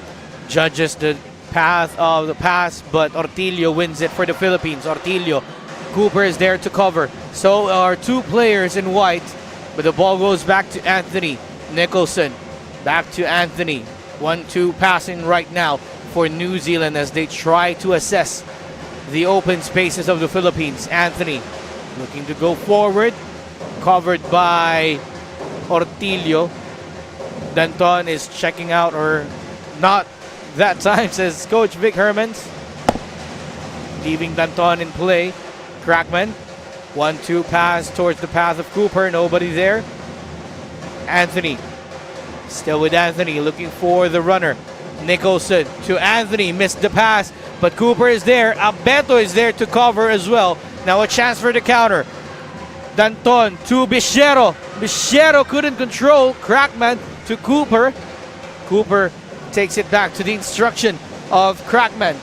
judges the path of the pass, but Ortillo wins it for the Philippines. Ortillo. Cooper is there to cover. So are two players in white, but the ball goes back to Anthony. Nicholson back to Anthony. 1-2 passing right now for New Zealand as they try to assess the open spaces of the Philippines. Anthony looking to go forward, covered by Ortillo. Danton is checking out, or not that time, says Coach Vic Hermans. Leaving Danton in play. Crackman, 1-2 pass towards the path of Cooper, nobody there. Anthony, still with Anthony, looking for the runner. Nicholson to Anthony, missed the pass, but Cooper is there. Abeto is there to cover as well. Now a chance for the counter. Danton to Bichero. Bichero couldn't control. Crackman to Cooper. Cooper takes it back to the instruction of Crackman.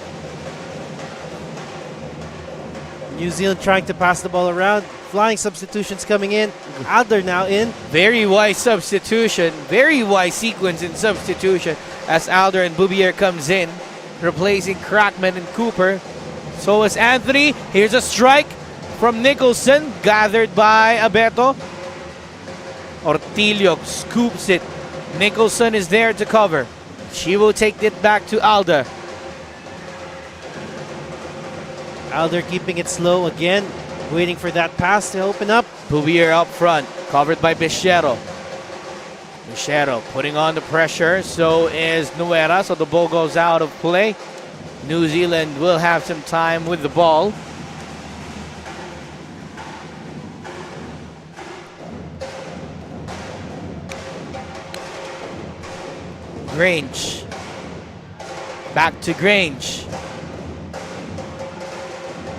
New Zealand trying to pass the ball around. Flying substitutions coming in. Adler now in. Very wise substitution. Very wise sequence in substitution as Alder and Boubier comes in, replacing Crackman and Cooper. So is Anthony. Here's a strike from Nicholson, gathered by Abeto. Ortillo scoops it. Nicholson is there to cover. She will take it back to Alder. Alder keeping it slow again, waiting for that pass to open up. Bouvier up front, covered by Bichero. Bichero putting on the pressure, so is Nuera, so the ball goes out of play. New Zealand will have some time with the ball. Grange Back to Grange.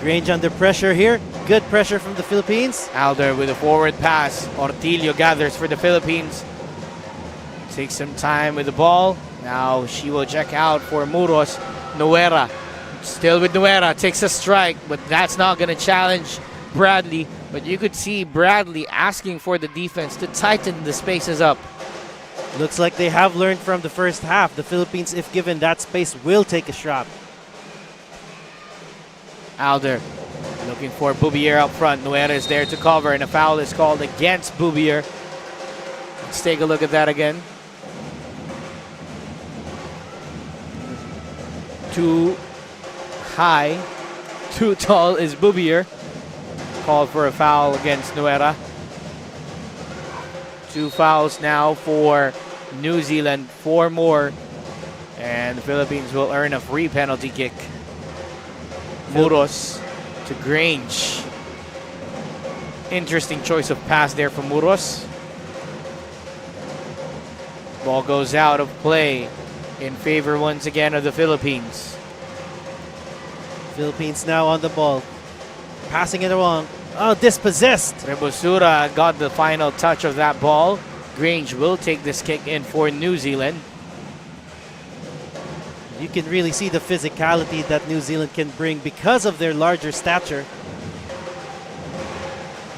Grange under pressure here. Good pressure from the Philippines. Alder with a forward pass. Ortilio gathers for the Philippines. Takes some time with the ball. Now she will check out for Muros. Nuera. Still with Nuera. Takes a strike, but that's not going to challenge Bradley. But you could see Bradley asking for the defense to tighten the spaces up. Looks like they have learned from the first half. The Philippines, if given that space, will take a shot. Alder looking for Boubier up front. Nuera is there to cover, and a foul is called against Boubier. Let's take a look at that again. Too high, too tall is Boubier. Called for a foul against Nuera. 2 fouls now for New Zealand, 4 more, and the Philippines will earn a free penalty kick. Muros to Grange. Interesting choice of pass there from Muros. Ball goes out of play in favor once again of the Philippines. Philippines now on the ball. Passing it along. Oh, dispossessed. Rebosura got the final touch of that ball. Grange will take this kick in for New Zealand. You can really see the physicality that New Zealand can bring because of their larger stature.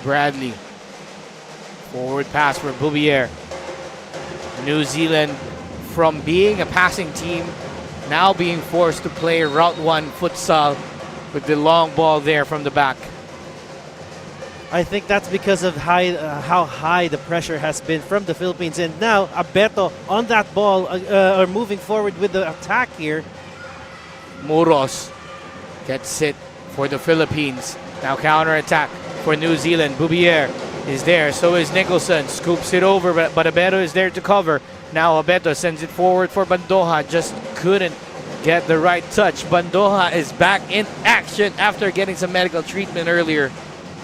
Bradley. Forward pass for Boubier. New Zealand, from being a passing team, now being forced to play Route 1 futsal with the long ball there from the back. I think that's because of how high the pressure has been from the Philippines. And now Abeto on that ball, or moving forward with the attack here. Muros gets it for the Philippines. Now counter-attack for New Zealand. Boubier is there, so is Nicholson. Scoops it over, but Abeto is there to cover. Now Abeto sends it forward for Bandoja. Just couldn't get the right touch. Bandoja is back in action after getting some medical treatment earlier.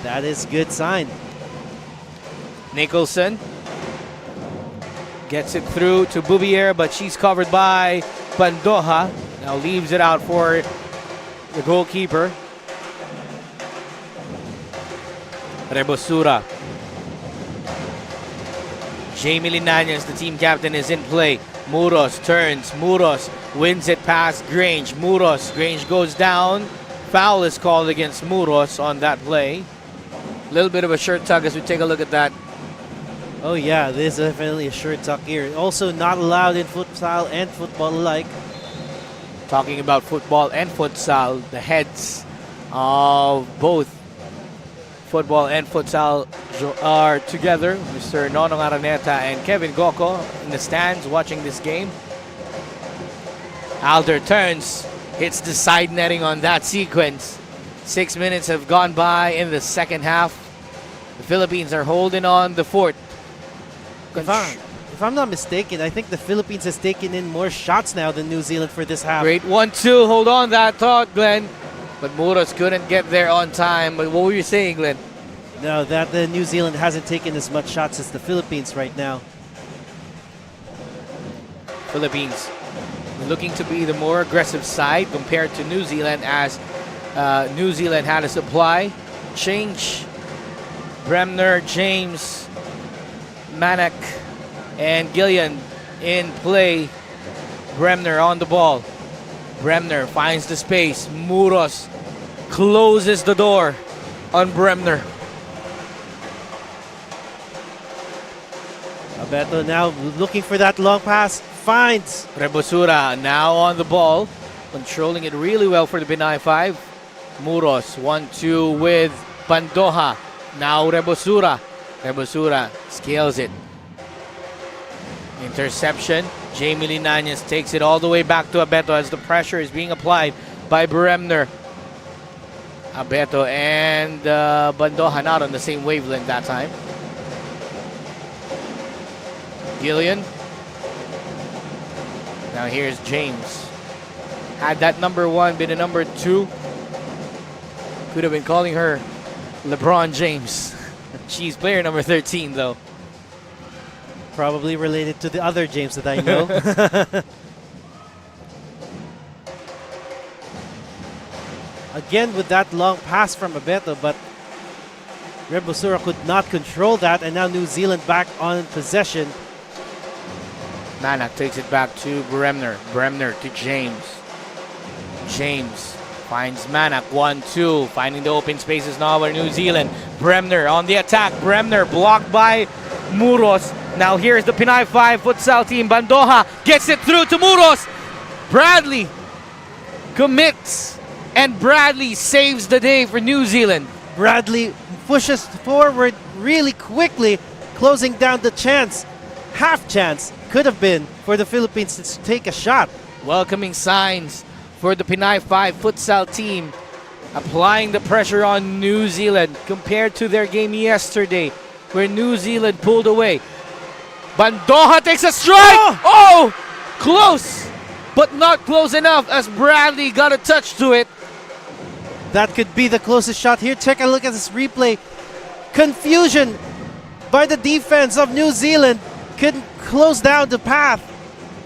That is good sign. Nicholson gets it through to Boubier, but she's covered by Bandoja. Now leaves it out for the goalkeeper. Rebosura. Jamie Linanias, the team captain, is in play. Muros turns. Muros wins it past Grange. Grange goes down. Foul is called against Muros on that play. A little bit of a shirt tug as we take a look at that. Oh yeah, this is definitely a shirt tuck here. Also not allowed in futsal and football alike. Talking about football and futsal, the heads of both football and futsal are together. Mr. Nonong Araneta and Kevin Goko in the stands watching this game. Alder turns, hits the side netting on that sequence. 6 minutes have gone by in the second half. The Philippines are holding on the fort. If I'm not mistaken, I think the Philippines has taken in more shots now than New Zealand for this half. Great 1-2. Hold on that thought, Glenn. But Muros couldn't get there on time. But what were you saying, Glenn? No, that the New Zealand hasn't taken as much shots as the Philippines right now. Philippines looking to be the more aggressive side compared to New Zealand, as New Zealand had a supply change. Bremner, James, Manak, and Gillian in play. Bremner on the ball. Bremner finds the space. Muros closes the door on Bremner. Abeto now looking for that long pass. Finds Rebosura now on the ball. Controlling it really well for the Binay 5. Muros 1-2 with Bandoja. Now Rebosura. Rebosura scales it. Interception. Jamie Linanias takes it all the way back to Abeto as the pressure is being applied by Bremner. Abeto and Bandoja not on the same wavelength that time. Gillian. Now here's James. Had that number 1 been a number 2, could have been calling her LeBron James. She's player number 13 though. probably related to the other James that I know. again with that long pass from Abeto, but Rebusura could not control that, and now New Zealand back on possession. Manak takes it back to Bremner. Bremner to James. James finds Manak. 1-2. Finding the open spaces now for New Zealand. Bremner on the attack. Bremner blocked by Muros. Now here's the Pinay 5 futsal team. Bandoja gets it through to Muros. Bradley commits. And Bradley saves the day for New Zealand. Bradley pushes forward really quickly, closing down the chance. Half chance could have been for the Philippines to take a shot. Welcoming signs for the Pinay 5 futsal team, applying the pressure on New Zealand compared to their game yesterday where New Zealand pulled away. Bandoja takes a strike! Oh! Close! But not close enough as Bradley got a touch to it. That could be the closest shot here. Take a look at this replay. Confusion by the defense of New Zealand. Couldn't close down the path.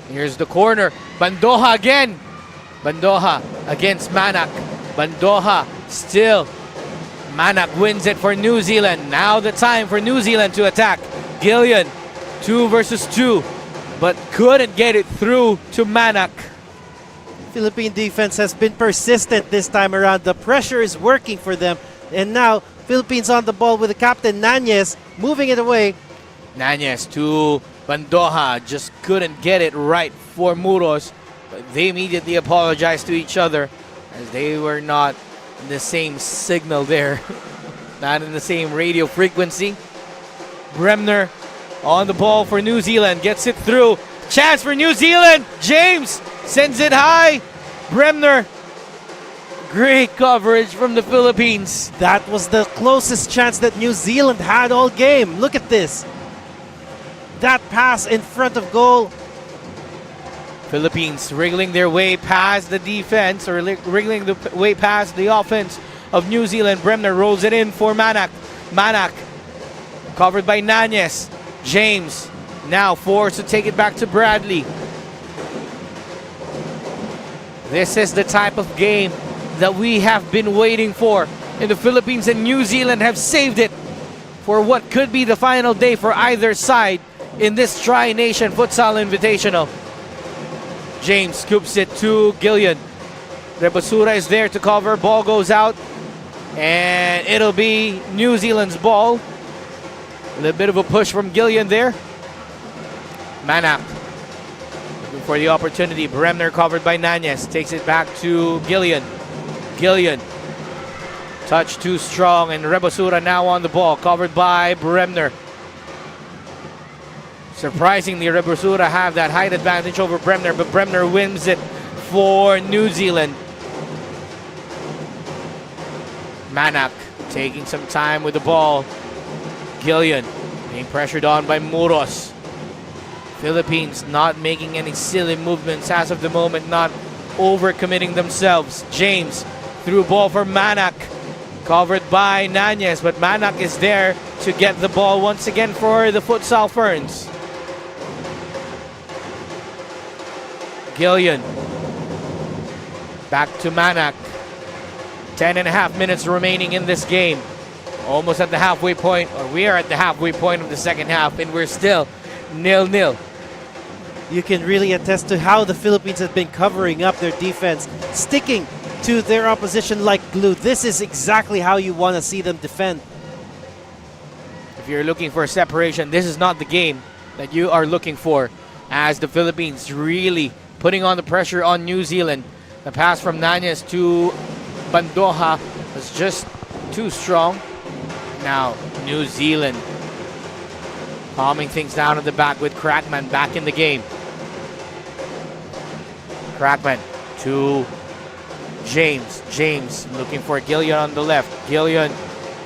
Here's the corner. Bandoja again. Bandoja against Manak. Bandoja still. Manak wins it for New Zealand. Now the time for New Zealand to attack. Gillian, 2 versus 2, but couldn't get it through to Manak. Philippine defense has been persistent this time around. The pressure is working for them. And now Philippines on the ball with the captain Nanyes moving it away. Nanyes to Bandoja, just couldn't get it right for Muros. But they immediately apologized to each other as they were not in the same signal there. Not in the same radio frequency. Bremner on the ball for New Zealand, gets it through. Chance for New Zealand. James sends it high. Bremner. Great coverage from the Philippines. That was the closest chance that New Zealand had all game. Look at this. That pass in front of goal. Philippines wriggling their way past the defense, or wriggling the way past the offense of New Zealand. Bremner rolls it in for Manak. Manak covered by Nanyes. James now forced to take it back to Bradley. This is the type of game that we have been waiting for. And the Philippines and New Zealand have saved it for what could be the final day for either side in this Tri-Nation Futsal Invitational. James scoops it to Gillian. Rebusura is there to cover. Ball goes out. And it'll be New Zealand's ball. A little bit of a push from Gillian there. Manak looking for the opportunity. Bremner covered by Nanyes. Takes it back to Gillian. Gillian. Touch too strong, and Rebusura now on the ball. Covered by Bremner. Surprisingly, Rebusura have that height advantage over Bremner, but Bremner wins it for New Zealand. Manak taking some time with the ball. Gillian being pressured on by Muros. Philippines not making any silly movements as of the moment, not overcommitting themselves. James threw ball for Manak, covered by Nanyes, but Manak is there to get the ball once again for the Futsal Ferns. Gillian back to Manak. 10.5 minutes remaining in this game. Almost at the halfway point, or we are at the halfway point of the second half, and we're still 0-0. You can really attest to how the Philippines have been covering up their defense, sticking to their opposition like glue. This is exactly how you want to see them defend. If you're looking for a separation, this is not the game that you are looking for, as the Philippines really putting on the pressure on New Zealand. The pass from Nanyes to Bandoja was just too strong. Now New Zealand calming things down at the back with Crackman back in the game. Crackman to James. James looking for Gillian on the left. Gillian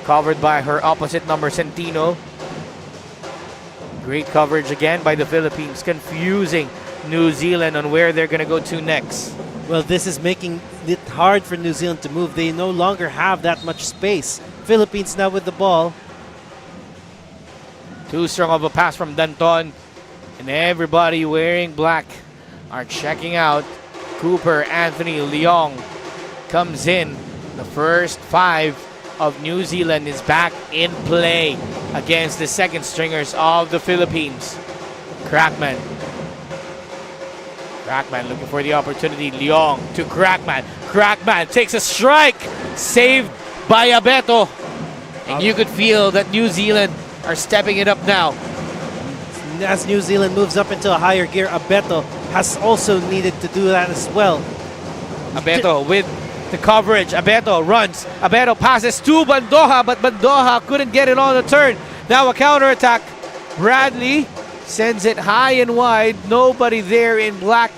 covered by her opposite number, Centino. Great coverage again by the Philippines, confusing New Zealand on where they're going to go to next. Well, this is making it hard for New Zealand to move. They no longer have that much space. Philippines now with the ball. Too strong of a pass from Danton. And everybody wearing black are checking out. Cooper, Anthony, Leong comes in. The first 5 of New Zealand is back in play against the second stringers of the Philippines. Crackman. Crackman looking for the opportunity. Leong to Crackman. Crackman takes a strike. Saved by Abeto. And you could feel that New Zealand are stepping it up now. As New Zealand moves up into a higher gear, Abeto has also needed to do that as well. Abeto with the coverage. Abeto runs. Abeto passes to Bandoja, but Bandoja couldn't get it on the turn. Now a counterattack. Bradley sends it high and wide. Nobody there in black.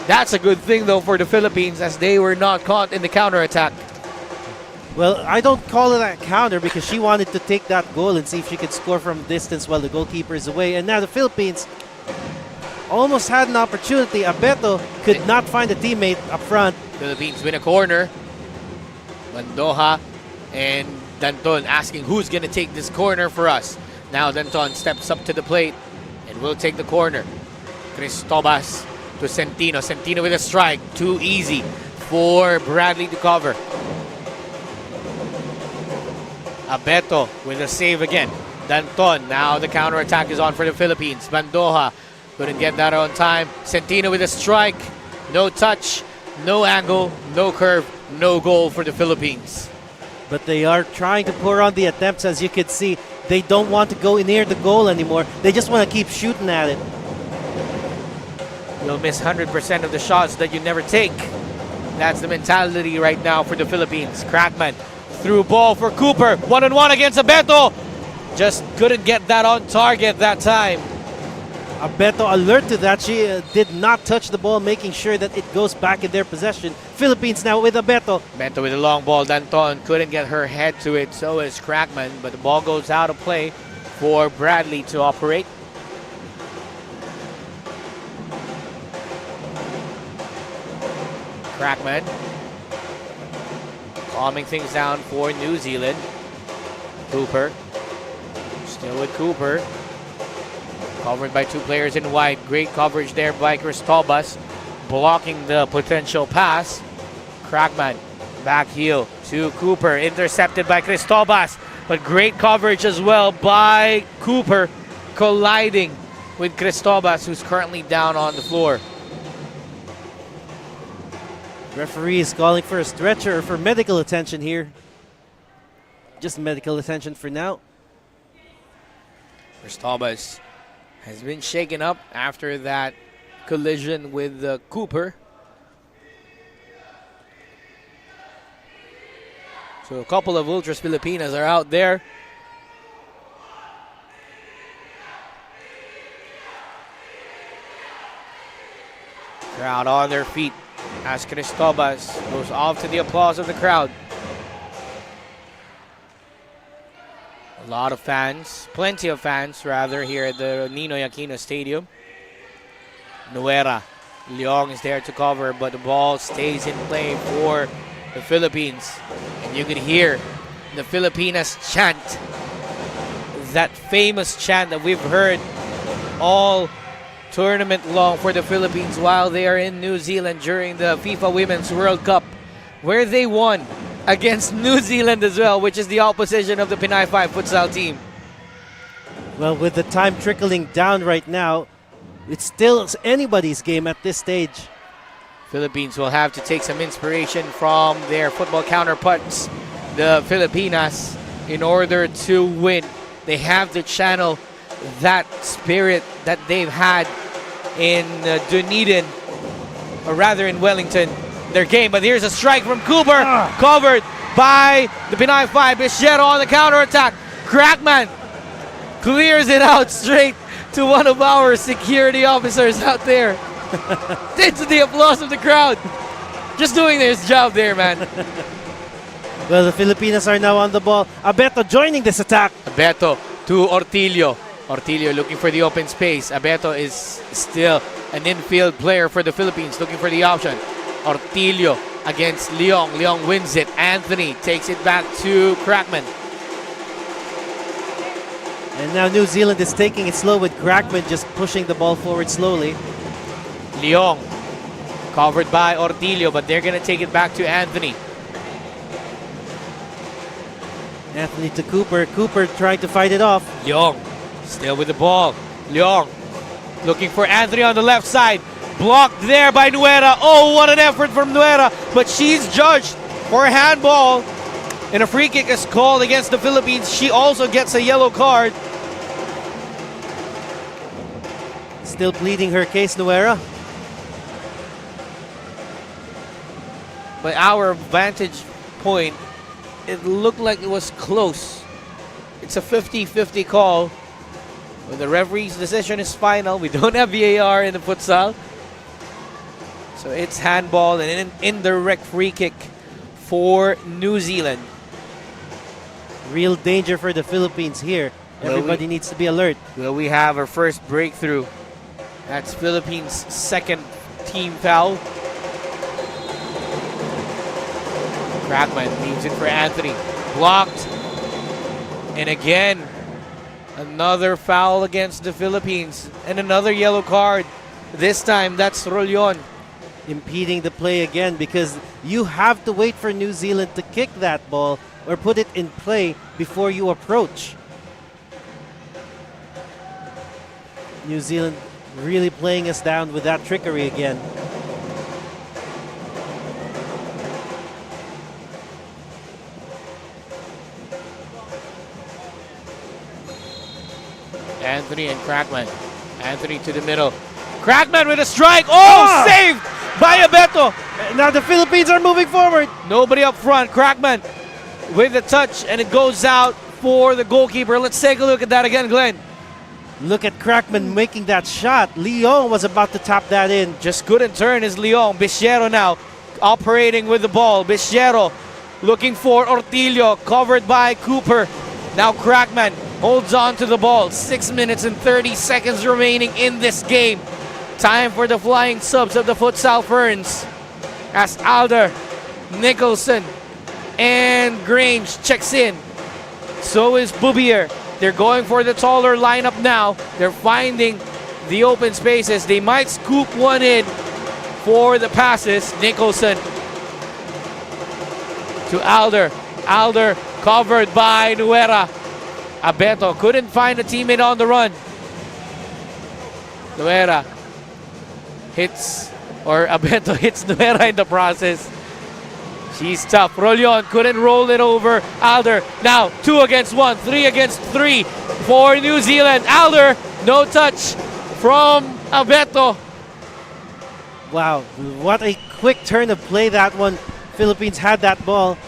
That's a good thing, though, for the Philippines, as they were not caught in the counterattack. Well, I don't call it a counter because she wanted to take that goal and see if she could score from distance while the goalkeeper is away. And now the Philippines almost had an opportunity. Abeto could not find a teammate up front. Philippines win a corner. Bandoja and Danton asking who's going to take this corner for us. Now Danton steps up to the plate and will take the corner. Cristobas to Centino. Centino with a strike. Too easy for Bradley to cover. Abeto with a save again. Danton. Now the counterattack is on for the Philippines. Bandoja couldn't get that on time. Centino with a strike. No touch, no angle, no curve, no goal for the Philippines. But they are trying to pour on the attempts, as you can see. They don't want to go near the goal anymore. They just want to keep shooting at it. You'll miss 100% of the shots that you never take. That's the mentality right now for the Philippines. Crackman through ball for Cooper. 1-on-1 against Abeto. Just couldn't get that on target that time. Abeto alert to that. She did not touch the ball, making sure that it goes back in their possession. Philippines now with Abeto. Abeto with a long ball. Danton couldn't get her head to it. So is Crackman. But the ball goes out of play for Bradley to operate. Crackman calming things down for New Zealand. Cooper. Still with Cooper. Covered by 2 players in white. Great coverage there by Cristobas. Blocking the potential pass. Crackman. Back heel to Cooper. Intercepted by Cristobas. But great coverage as well by Cooper. Colliding with Cristobas, who's currently down on the floor. Referee is calling for a stretcher or for medical attention here. Just medical attention for now. Cristobas has been shaken up after that collision with Cooper. So a couple of Ultras Filipinas are out there. Crowd on their feet as Cristobas goes off to the applause of the crowd. A lot of fans, plenty of fans rather, here at the Ninoy Aquino Stadium. Nuera. Leong is there to cover, but the ball stays in play for the Philippines. And you could hear the Filipinas chant, that famous chant that we've heard all tournament long for the Philippines while they are in New Zealand during the FIFA Women's World Cup, where they won against New Zealand as well, which is the opposition of the Pinay 5 futsal team. Well, with the time trickling down right now, it's still anybody's game at this stage. Philippines will have to take some inspiration from their football counterparts, the Filipinas, in order to win. They have to channel that spirit that they've had in Dunedin, or rather in Wellington, their game. But here's a strike from Cooper, covered by the Pinay 5. Bichero on the counterattack. Crackman clears it out straight to one of our security officers out there. Into the applause of the crowd. Just doing his job there, man. Well, the Filipinas are now on the ball. Abeto joining this attack. Abeto to Ortilio. Ortilio looking for the open space. Abeto is still an infield player for the Philippines, looking for the option. Ortilio against Leong. Leong wins it. Anthony takes it back to Crackman. And now New Zealand is taking it slow with Crackman just pushing the ball forward slowly. Leong covered by Ortilio, but they're going to take it back to Anthony. Anthony to Cooper. Cooper trying to fight it off. Leong still with the ball. Leong looking for Anthony on the left side. Blocked there by Nuera. Oh, what an effort from Nuera. But she's judged for a handball. And a free kick is called against the Philippines. She also gets a yellow card. Still pleading her case, Nuera. By our vantage point, it looked like it was close. It's a 50-50 call. When the referee's decision is final, we don't have VAR in the futsal. So it's handball and an indirect free kick for New Zealand. Real danger for the Philippines here. Everybody needs to be alert. Will we have our first breakthrough? That's Philippines' second team foul. Crackman leaves it for Anthony. Blocked. And again, another foul against the Philippines. And another yellow card. This time, that's Rolyon. Impeding the play again because you have to wait for New Zealand to kick that ball or put it in play before you approach. New Zealand really playing us down with that trickery again. Anthony and Crackman. Anthony to the middle. Crackman with a strike. Oh, saved by Abeto. Now the Philippines are moving forward. Nobody up front. Crackman with a touch, and it goes out for the goalkeeper. Let's take a look at that again, Glenn. Look at Crackman making that shot. Leong was about to tap that in. Just couldn't turn is Leong. Bichero now operating with the ball. Bichero looking for Ortillo, covered by Cooper. Now Crackman holds on to the ball. 6 minutes and 30 seconds remaining in this game. Time for the flying subs of the Futsal Ferns. As Alder, Nicholson, and Grange checks in. So is Boubier. They're going for the taller lineup now. They're finding the open spaces. They might scoop one in for the passes. Nicholson to Alder. Alder covered by Nuera. Abeto couldn't find a teammate on the run. Nuera hits, or Abeto hits Nuera in the process. She's tough. Rolyon couldn't roll it over. Alder now 2 against 1, 3 against 3 for New Zealand. Alder, no touch from Abeto. Wow, what a quick turn of play that one. Philippines had that ball.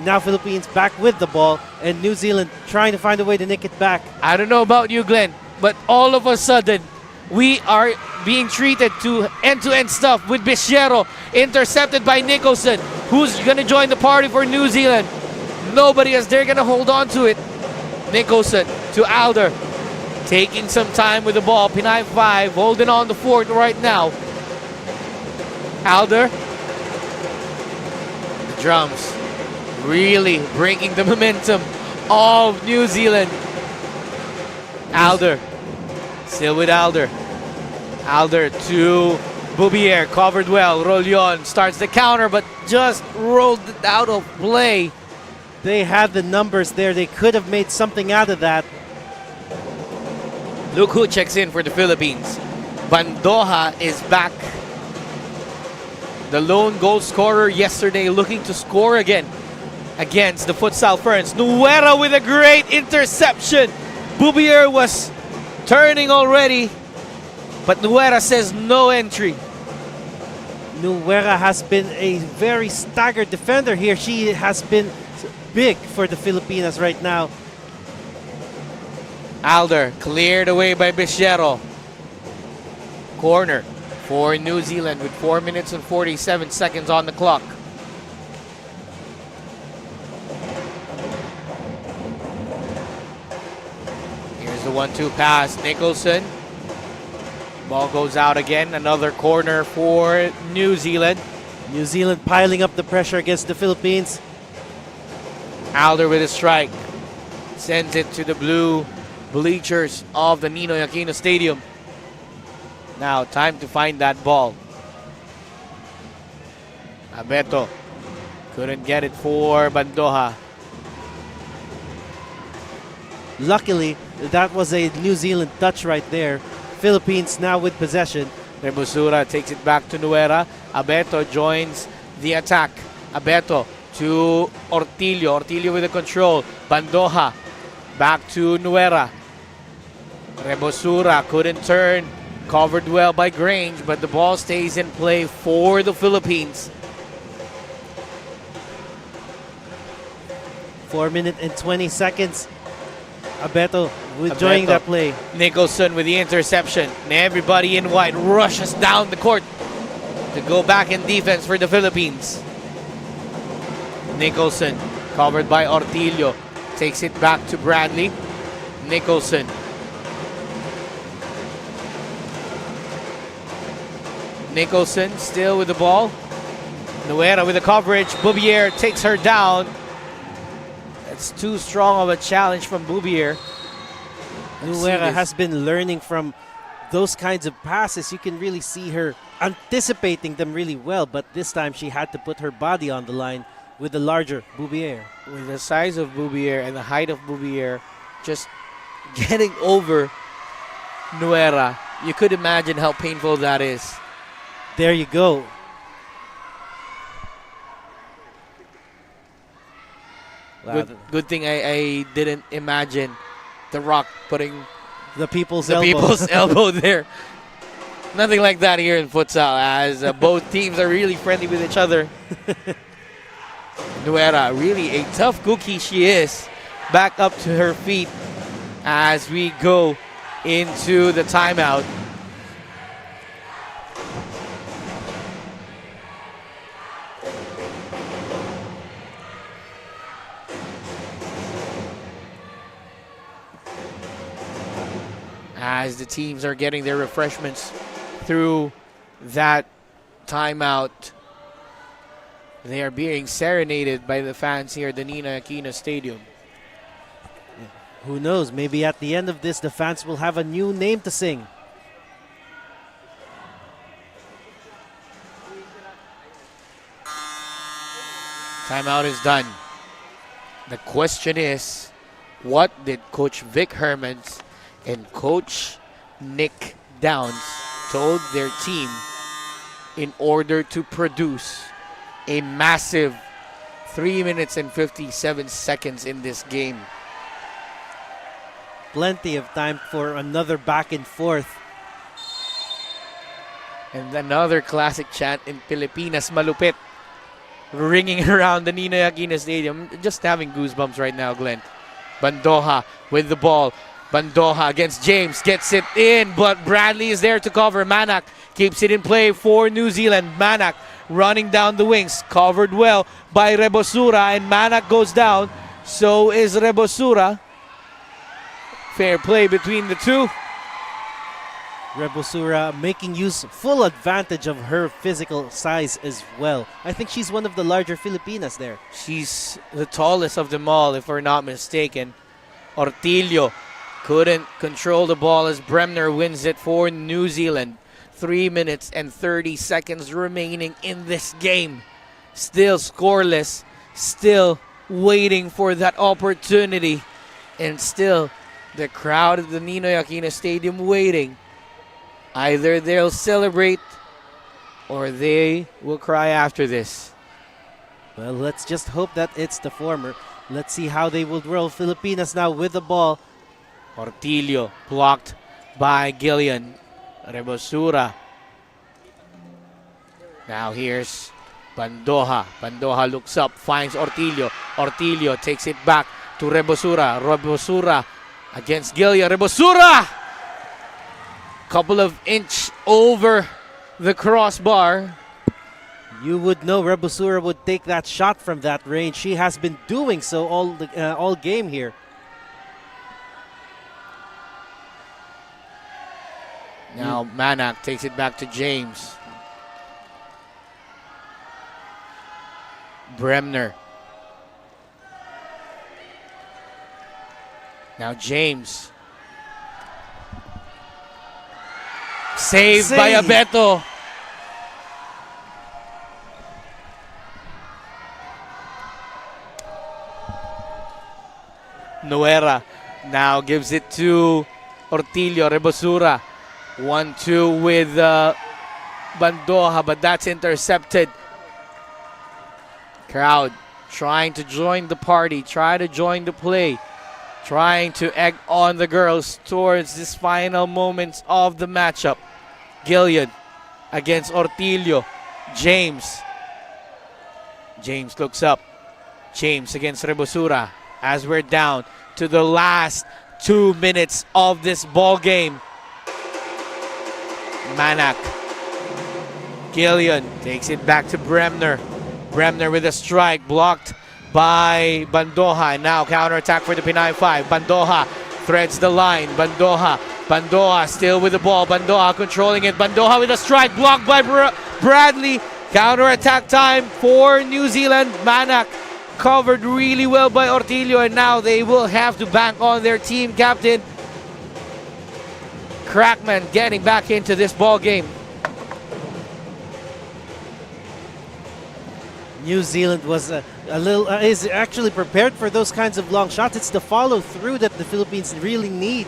Now Philippines back with the ball, and New Zealand trying to find a way to nick it back. I don't know about you, Glenn, but all of a sudden, we are being treated to end-to-end stuff with Bichero intercepted by Nicholson. Who's going to join the party for New Zealand? Nobody, as they're going to hold on to it. Nicholson to Alder. Taking some time with the ball. Pinay 5 holding on the fort right now. Alder. The drums really breaking the momentum of New Zealand. Alder. Still with Alder. Alder to Boubier, covered well. Rolyon starts the counter, but just rolled it out of play. They had the numbers there. They could have made something out of that. Look who checks in for the Philippines. Bandoja is back. The lone goal scorer yesterday, looking to score again against the Futsal Ferns. Nuera with a great interception. Boubier was turning already, but Nuera says no entry. Nuera has been a very staggered defender here. She has been big for the Filipinas right now. Alder cleared away by Bichero. Corner for New Zealand with 4 minutes and 47 seconds on the clock. Here's the 1-2 pass. Nicholson. Ball goes out again. Another corner for New Zealand. New Zealand piling up the pressure against the Philippines. Alder with a strike. Sends it to the blue bleachers of the Ninoy Aquino Stadium. Now, time to find that ball. Abeto couldn't get it for Bandoja. Luckily, that was a New Zealand touch right there. Philippines now with possession. Rebosura takes it back to Nuera. Abeto joins the attack. Abeto to Ortilio. Ortilio with the control. Bandoja back to Nuera. Rebosura couldn't turn. Covered well by Grange, but the ball stays in play for the Philippines. 4 minutes and 20 seconds. Abeto enjoying that play. Nicholson with the interception. And everybody in white rushes down the court to go back in defense for the Philippines. Nicholson, covered by Ortilio, takes it back to Bradley. Nicholson. Nicholson still with the ball. Nuera with the coverage. Boubier takes her down. It's too strong of a challenge from Boubier. Nuera has been learning from those kinds of passes. You can really see her anticipating them really well, but this time she had to put her body on the line with the larger Boubier. With the size of Boubier and the height of Boubier, just getting over Nuera, you could imagine how painful that is. There you go. Wow. Good thing I didn't imagine The Rock putting the people's elbow there. Nothing like that here in futsal, as both teams are really friendly with each other. Nuera, really a tough cookie she is. Back up to her feet as we go into the timeout. As the teams are getting their refreshments through that timeout, they are being serenaded by the fans here at the Ninoy Aquino Stadium. Who knows, maybe at the end of this, the fans will have a new name to sing. Timeout is done. The question is, what did Coach Vic Hermans and Coach Nick Downs told their team in order to produce a massive 3 minutes and 57 seconds in this game? Plenty of time for another back and forth. And another classic chant in Pilipinas Malupit ringing around the Ninoy Aquino Stadium. Just having goosebumps right now, Glenn. Bandoja with the ball. Bandoja against James, gets it in, but Bradley is there to cover. Manak keeps it in play for New Zealand. Manak running down the wings, covered well by Rebosura, and Manak goes down. So is Rebosura. Fair play between the two. Rebosura making full advantage of her physical size as well. I think she's one of the larger Filipinas there. She's the tallest of them all, if we're not mistaken. Ortilio couldn't control the ball as Bremner wins it for New Zealand. 3 minutes and 30 seconds remaining in this game. Still scoreless, still waiting for that opportunity, and still the crowd at the Ninoy Aquino Stadium waiting. Either they'll celebrate or they will cry after this. Well, let's just hope that it's the former. Let's see how they will roll. Filipinas now with the ball. Ortilio blocked by Gillian. Rebosura. Now here's Bandoja. Bandoja looks up, finds Ortilio. Ortilio takes it back to Rebosura. Rebosura against Gillian. Rebosura! Couple of inch over the crossbar. You would know Rebosura would take that shot from that range. She has been doing so all game here. Now Manak takes it back to James. Bremner. Now James. Saved by Abeto. Nuera Now gives it to Ortillo. Rebosura. 1-2 with Bandoja, but that's intercepted. Crowd trying to join the party, try to join the play, trying to egg on the girls towards this final moments of the matchup. Gillian against Ortillo. James. James looks up. James against Rebosura as we're down to the last 2 minutes of this ball game. Manak. Gillian takes it back to Bremner. Bremner with a strike blocked by Bandoja. Now counterattack for the Pinay 5. Bandoja threads the line. Bandoja still with the ball. Bandoja controlling it. Bandoja with a strike blocked by Bradley. Counterattack time for New Zealand. Manak covered really well by Ortillo, and now they will have to bank on their team captain. Crackman getting back into this ball game. New Zealand was is actually prepared for those kinds of long shots. It's the follow through that the Philippines really need.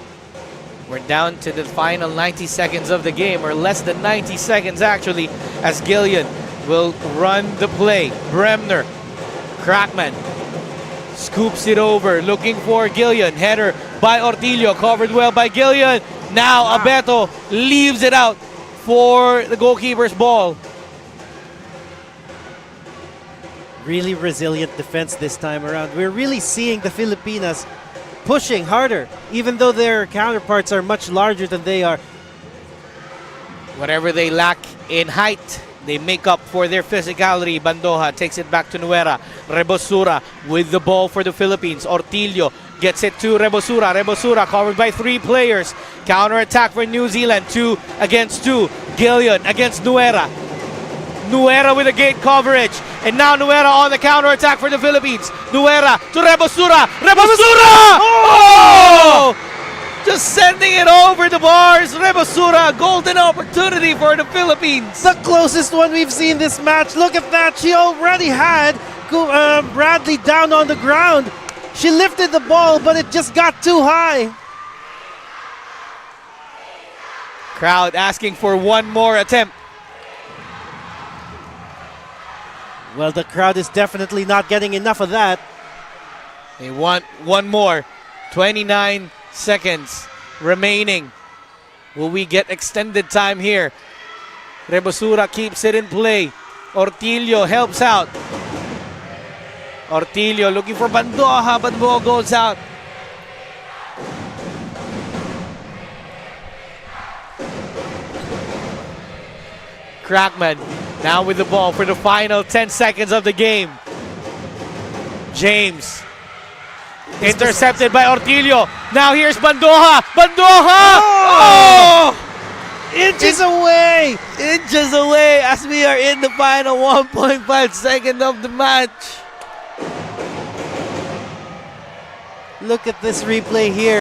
We're down to the final 90 seconds of the game, or less than 90 seconds actually, as Gillian will run the play. Bremner, Crackman scoops it over, looking for Gillian. Header by Ortillo, covered well by Gillian. Now Abeto leaves it out for the goalkeeper's ball. Really resilient defense this time around. We're really seeing the Filipinas pushing harder, even though their counterparts are much larger than they are. Whatever they lack in height, they make up for their physicality. Bandoja takes it back to Nuera. Rebosura with the ball for the Philippines. Ortillo gets it to Rebosura. Rebosura covered by 3 players. Counter-attack for New Zealand. 2 against 2. Gillian against Nuera. Nuera with a gate coverage. And now Nuera on the counter-attack for the Philippines. Nuera to Rebosura. Rebosura! Oh! Just sending it over the bars. Rebosura, golden opportunity for the Philippines. The closest one we've seen this match. Look at that. She already had Bradley down on the ground. She lifted the ball, but it just got too high. Crowd asking for one more attempt. Well, the crowd is definitely not getting enough of that. They want one more. 29 seconds remaining. Will we get extended time here? Rebosura keeps it in play. Ortillo helps out. Ortillo looking for Bandoja, but the ball goes out. Crackman now with the ball for the final 10 seconds of the game. James intercepted by Ortillo. Now here's Bandoja. Bandoja! Oh! Inches away! Inches away as we are in the final 1.5 second of the match. Look at this replay here.